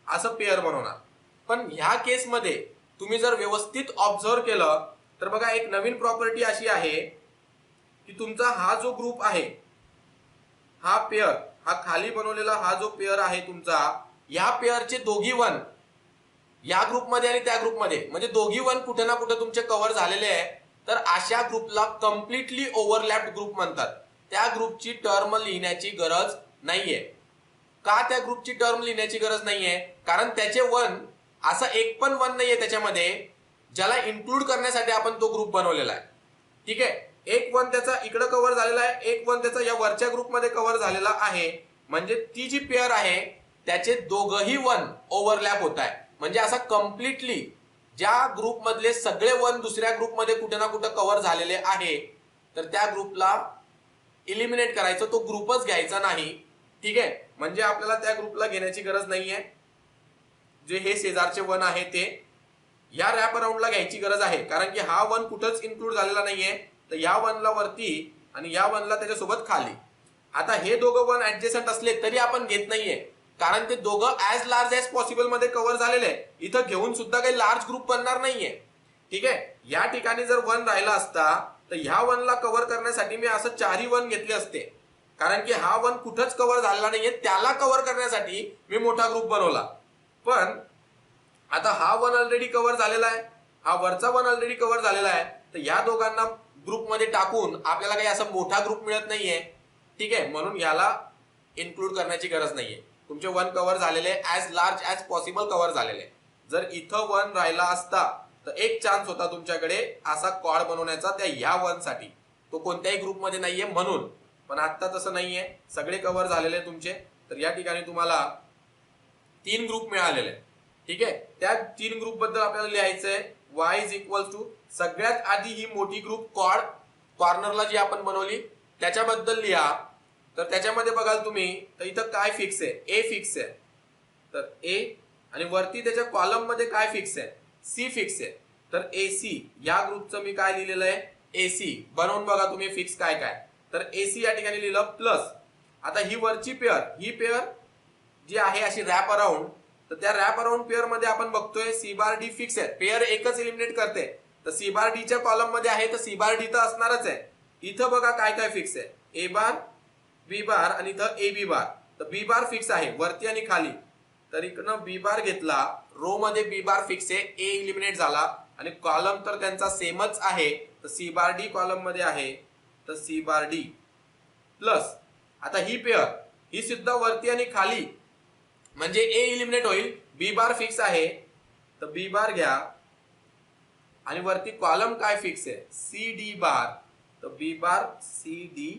असं पेअर बनवणार. पण ह्या केसमध्ये तुम्ही जर व्यवस्थित ऑब्झर्व केलं तर बघा एक नवीन प्रॉपर्टी अशी आहे की तुमचा हा जो ग्रुप आहे, हा पेअर, हा खाली बनवलेला हा जो पेअर आहे तुमचा, या पेअरचे दोघी वन या ग्रुपमध्ये आणि त्या ग्रुपमध्ये, म्हणजे दोघी वन कुठे ना कुठे तुमचे कव्हर झालेले आहे. तर अशा ग्रुपला कम्प्लिटली ओव्हरलॅप्ड ग्रुप म्हणतात. त्या ग्रुपची टर्म लिहिण्याची गरज नाहीये. का त्या ग्रुपची टर्म लिहिण्याची गरज नाहीये? कारण त्याचे वन असा एक पण वन नाहीये त्याच्यामध्ये ज्याला इन्क्लूड करण्यासाठी आपण तो ग्रुप बनवलेला आहे. ठीक आहे, एक वन त्याचा इकडे कव्हर झालेला आहे, एक वन त्याचा या वरच्या ग्रुपमध्ये कव्हर झालेला आहे. म्हणजे ती जी पेअर आहे त्याचे दोघही वन ओव्हरलॅप होत आहे. म्हणजे असा कम्प्लिटली ज्या ग्रुप मधले सगळे वन दुसऱ्या ग्रुपमध्ये कुठे ना कुठे कव्हर झालेले आहे, तर त्या ग्रुपला इलिमिनेट करायचं, तो ग्रुपच घ्यायचा नाही. ठीक आहे, म्हणजे आपल्याला त्या ग्रुपला घेण्याची गरज नाहीये. जे हे शेजारचे वन आहे ते या रॅप अराउंडला घ्यायची गरज आहे, कारण की हा वन कुठंच इन्क्लूड झालेला नाहीये. तर या वनला वरती आणि या वनला त्याच्यासोबत खाली. आता हे दोघं वन ऍडजस्टंट असले तरी आपण घेत नाहीये, कारण ते दोघं ऍज लार्ज ऍज पॉसिबल मध्ये कव्हर झालेले आहे. इथं घेऊन सुद्धा काही लार्ज ग्रुप बनणार नाहीये. ठीक आहे, या ठिकाणी जर वन राहिला असता तर ह्या वनला कव्हर करण्यासाठी मी असं चारही वन घेतले असते, कारण की हा वन कुठंच कव्हर झालेला नाहीये. त्याला कव्हर करण्यासाठी मी मोठा ग्रुप बनवला. पण आता हा वन ऑलरेडी कव्हर झालेला आहे, हा वरचा वन ऑलरेडी कव्हर झालेला आहे. तर या दोघांना ग्रुपमध्ये टाकून आपल्याला काही असा मोठा ग्रुप मिळत नाहीये. ठीक आहे, म्हणून याला इन्क्लूड करण्याची गरज नाहीये. तुमचे वन कव्हर झालेले as large as possible cover झालेले. जर इथं वन राहिला असता तर एक चान्स होता तुमच्याकडे असा क्वाड बनवण्याचा त्या ह्या वन साठी, तो कोणत्याही ग्रुपमध्ये नाहीये म्हणून. पण आता तसं नाहीये, सगळे कव्हर झालेले तुमचे. तर या ठिकाणी तुम्हाला 3 ग्रुप मिळालेले. ठीक आहे, त्या 3 ग्रुप बद्दल आपल्याला लिहायचंय y इज इक्वल टू, सगळ्यात आधी ही मोठी ग्रुप क्वाड कॉर्नरला जी आपण बनवली त्याच्याबद्दल लिहा. तर त्याच्यामध्ये बघाल तुम्ही तर इथं काय फिक्स आहे, ए फिक्स आहे, तर ए, आणि वरती त्याच्या कॉलम मध्ये काय फिक्स आहे, सी फिक्स आहे. तर एसी या ग्रुपचं मी काय लिहिलेलं आहे, एसी. बनवून बघा तुम्ही फिक्स काय काय. तर एसी या ठिकाणी लिहिलं प्लस. आता ही वरची पेअर, ही पेअर जी आहे अशी रॅप अराउंड, तर त्या रॅप अराउंड पेअर मध्ये आपण बघतोय सी बार डी फिक्स आहे. पेअर एकच इलिमिनेट करते, तर सी बार डी च्या कॉलम मध्ये आहे तर सी बार डी तर असणारच आहे. इथं बघा काय काय फिक्स आहे, ए बार, बी बार आणि इथं ए बी बार. तर बी बार फिक्स आहे वरती आणि खाली. तर इकडनं बी बार घेतला, रो मध्ये बी बार फिक्स आहे, ए इलिमिनेट झाला, आणि कॉलम तर त्यांचा सेमच आहे. तर सी बार डी कॉलम मध्ये आहे, तर सी बार डी प्लस. आता ही पेअर ही सुद्धा वरती आणि खाली, म्हणजे ए इलिमिनेट होईल, बी बार फिक्स आहे, तर बी बार घ्या, आणि वरती कॉलम काय फिक्स आहे, सी डी बार, तर B bar C D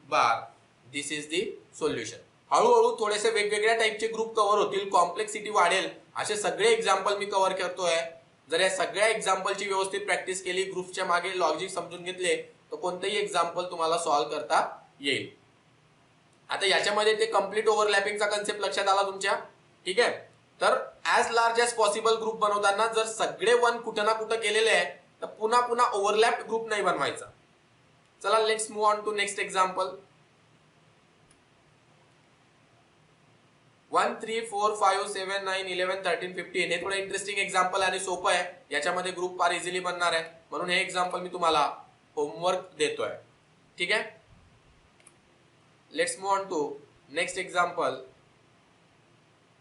bar. This is the solution. हळूहळू थोडेसे वेगवेगळ्या टाईपचे ग्रुप कव्हर होतील, कॉम्प्लेक्सिटी वाढेल. असे सगळे एक्झाम्पल मी कव्हर करतोय. जर या सगळ्या एक्झाम्पलची व्यवस्थित प्रॅक्टिस केली, ग्रुपच्या मागे लॉजिक समजून घेतले, तर कोणतेही एक्झाम्पल तुम्हाला सॉल्व्ह करता येईल. आता याच्यामध्ये ते कम्प्लीट ओव्हरलॅपिंगचा कन्सेप्ट लक्षात आला तुमच्या. ठीक आहे, तर as large as possible group बनवताना जर सगळे वन कुठं ना कुठं केलेले आहे तर पुन्हा पुन्हा ओव्हरलॅप ग्रुप नाही बनवायचा. चला let's move on to next example. 1 3 4 5 7 9 11 13 15 हे थोडं इंटरेस्टिंग एक्झाम्पल आणि सोपं आहे. याच्यामध्ये ग्रुप फार इझिली बनणार आहे, म्हणून हे एक्झाम्पल मी तुम्हाला होमवर्क देतोय. ठीक आहे, let's move on to next example.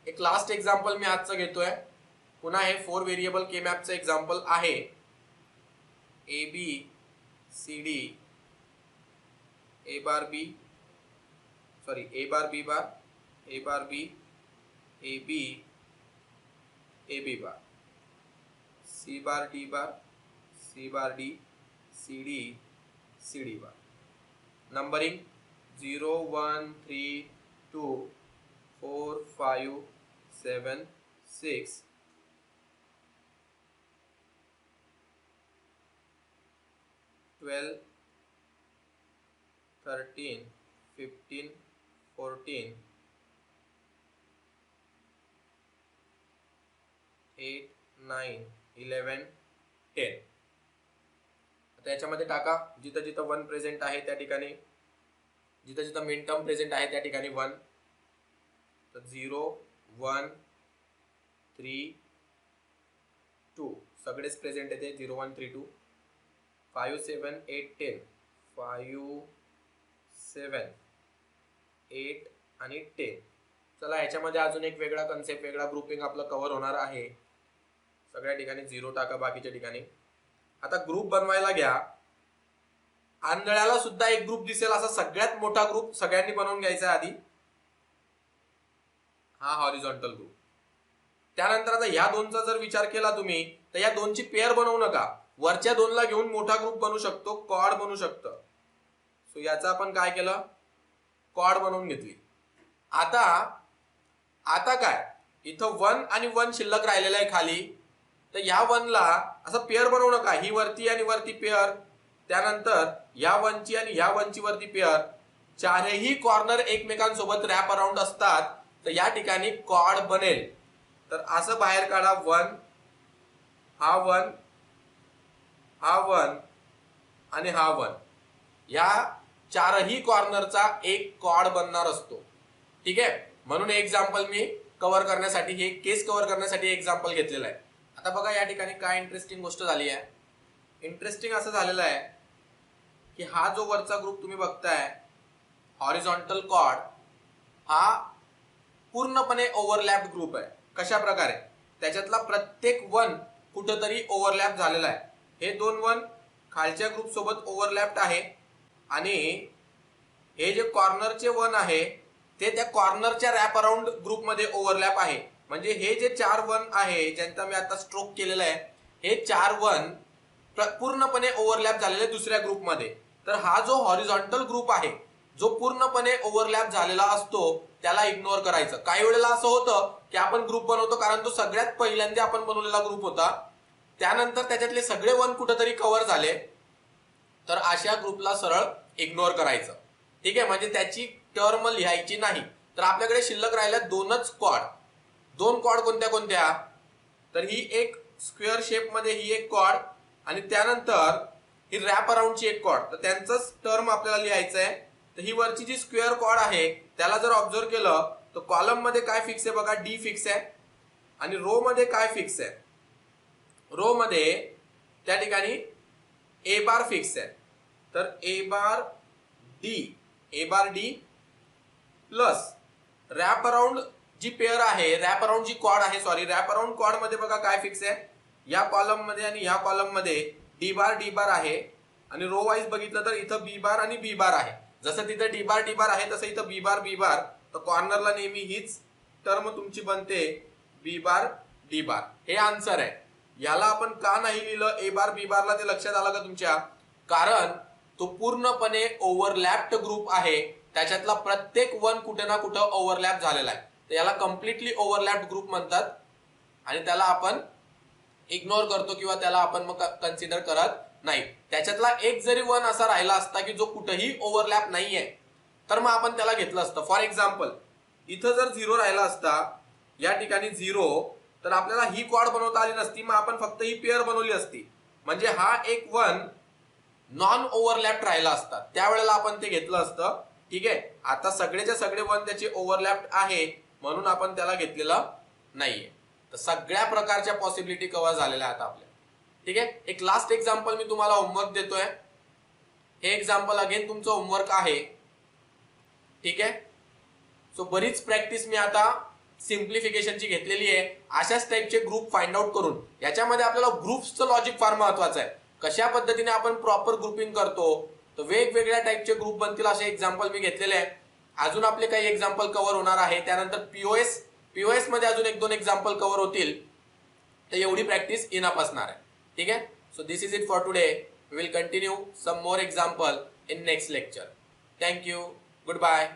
एक लास्ट एक्झाम्पल मी आजचं घेतोय. पुन्हा हे 4 व्हेरिएबल के मॅपचं एक्झाम्पल आहे. A B C D, A bar B, sorry A bar B bar, A bar B, A B, A B bar, C bar D bar, C bar D, C D, C D bar. Numbering 0 1 3 2 4 5 7 6 12 13 15 14 8 9 11 10. त्याच्यामध्ये टाका जिथं जिथं 1 प्रेझेंट आहे त्या ठिकाणी, जिथं जिथं मिन टर्म प्रेझेंट आहे त्या ठिकाणी 1. तर 0 1 3 2 सगळेच प्रेझेंट येते. 0 1 3 2 5 7 8 10 5 7 8 आणि 10. चला याच्यामध्ये अजून एक वेगळा कन्सेप्ट, वेगळा ग्रुपिंग आपलं कव्हर होणार आहे. सगळ्या ठिकाणी 0 टाका, बाकीच्या ठिकाणी. आता ग्रुप बनवायला घ्या. आंधळ्याला सुद्धा एक ग्रुप दिसेल असा सगळ्यात मोठा ग्रुप सगळ्यांनी बनवून घ्यायचा आधी, हा हॉरिझॉन्टल ग्रुप. त्यानंतर आता ह्या दोनचा जर विचार केला तुम्ही तर या दोनची पेअर बनवू नका. वरच्या दोनला घेऊन मोठा ग्रुप बनू शकतो, कॉड बनू शकतं. सो याचा आपण काय केलं, कॉड बनवून घेतली. आता काय, इथं 1 आणि 1 शिल्लक राहिलेला आहे खाली. तर या 1ला असं पेअर बनवू नका, ही वरती आणि वरती पेअर, त्यानंतर या 1ची आणि ह्या 1ची वरती पेअर. चारही कॉर्नर एकमेकांसोबत रॅप अराउंड असतात, तर या ठिकाणी कॉड बनेल. तर असं बाहेर काढा, 1 हा 1 हा 1 आणि हा 1. या चारही कॉर्नरचा एक कॉड बनणार असतो. ठीक आहे, म्हणून एक्झाम्पल मी कव्हर करण्यासाठी, हे केस कव्हर करण्यासाठी एक्झाम्पल घेतलेला आहे. आता बघा या ठिकाणी काय इंटरेस्टिंग गोष्ट झाली आहे. इंटरेस्टिंग असं झालेलं आहे की हा जो वरचा ग्रुप तुम्ही बघताय हॉरिझॉन्टल कॉर्ड, हा पूर्णपणे ओव्हरलॅप ग्रुप आहे. कशा प्रकारे, त्याच्यातला प्रत्येक 1 कुठंतरी ओव्हरलॅप झालेला आहे. हे 2 1 खालच्या ग्रुप सोबत ओव्हरलॅप्ड आहे आणि हे जे कॉर्नरचे 1 आहे ते त्या कॉर्नरच्या रॅप अराउंड ग्रुपमध्ये ओव्हरलॅप आहे. म्हणजे हे जे 4 1 आहे ज्यांचा मी आता स्ट्रोक केलेला आहे, हे 4 1 पूर्णपणे ओव्हरलॅप झालेले दुसऱ्या ग्रुपमध्ये. तर हा जो हॉरिझॉन्टल ग्रुप आहे जो पूर्णपणे ओव्हरलॅप झालेला असतो त्याला इग्नोर करायचं. काही वेळेला असं होतं की आपण ग्रुप बनवतो कारण तो सगळ्यात पहिल्यांदा आपण बनवलेला ग्रुप होता, त्यानंतर त्याच्यातले सगळे 1 कुठेतरी कव्हर झाले, तर अशा ग्रुपला सरळ इग्नोर करायचं. ठीक आहे, म्हणजे त्याची टर्म लिहायची नाही. तर आपल्याकडे शिल्लक राहिल्या 2च कॉर्ड. 2 कॉर्ड कोणत्या कोणत्या, तर ही एक स्क्वेअर शेप मध्ये ही एक कॉर्ड आणि त्यानंतर ही रॅप अराउंडची एक कॉर्ड. तर त्यांचंच टर्म आपल्याला लिहायचं आहे. तर ही वरची जी स्क्वेअर कॉर्ड आहे त्याला जर ऑब्झर्व केलं तर कॉलम मध्ये काय फिक्स आहे बघा, डी फिक्स आहे. आणि रो मध्ये काय फिक्स आहे, रो मध्ये त्या ठिकाणी ए बार फिक्स आहे. तर ए बार डी प्लस रॅप अराउंड जी पेअर आहे, रॅप अराउंड जी कॉर्ड आहे, रॅप अराउंड कॉर्ड मध्ये बघा काय फिक्स आहे, या कॉलम मध्ये आणि या कॉलम मध्ये डी बार आहे. आणि रो वाईज बघितलं तर इथं बी बार आणि बी बार आहे. जसं तिथं डी बार आहे तसं इथं बी बार. तर कॉर्नरला नेहमी हीच टर्म तुमची बनते, बी बार डी बार. हे आन्सर आहे. याला आपण का नाही लिहिलं ए बार बी बारला, ते लक्षात आलं का तुमच्या, कारण तो पूर्णपणे ओव्हरलॅप्ड ग्रुप आहे. त्याच्यातला प्रत्येक 1 कुठे ना कुठं ओव्हरलॅप झालेला आहे. तर याला कम्प्लिटली ओव्हरलॅप्ड ग्रुप म्हणतात आणि त्याला आपण इग्नोर करतो किंवा त्याला आपण मग कन्सिडर करत नाही. त्याच्यातला एक जरी 1 असा राहिला असता की जो कुठेही ओव्हरलॅप नाहीये, तर मग आपण त्याला घेतलं असतं. फॉर एक्झाम्पल इथं जर 0 राहिला असता, या ठिकाणी 0, तर आपल्याला ही कॉर्ड बनवता आली नसती, मग आपण फक्त ही पेअर बनवली असती. म्हणजे हा एक 1 नॉन ओव्हरलॅप राहिला असता, त्यावेळेला आपण ते घेतलं असतं. ठीक आहे, आता सगळेच्या सगळे 1 त्याचे ओव्हरलॅप आहे म्हणून आपण त्याला घेतलेलं नाहीये. तर सगळ्या प्रकारच्या पॉसिबिलिटी कव्हर झालेल्या आहेत आपल्या. ठीक आहे, एक लास्ट एक्झाम्पल मी तुम्हाला होमवर्क देतोय. हे एक्झाम्पल अगेन तुमचं होमवर्क आहे. ठीक आहे, सो बरीच प्रॅक्टिस मी आता सिम्प्लिफिकेशनची घेतलेली आहे. अशाच टाईपचे ग्रुप फाइंड आउट करून, याच्यामध्ये आपल्याला ग्रुप्सचं लॉजिक फार महत्वाचं आहे. कशा पद्धतीने आपण प्रॉपर ग्रुपिंग करतो, तर वेगवेगळ्या टाईपचे ग्रुप बनतील असे एक्झाम्पल मी घेतलेले आहे. अजून आपले काही एक्झाम्पल कव्हर होणार आहे. त्यानंतर पीओएस मध्ये अजून 1-2 एक्झाम्पल कव्हर होतील. तर एवढी प्रॅक्टिस इनफ असणार आहे. ठीक आहे, so this is it for today. We will continue some more example in next lecture. Thank you, good bye.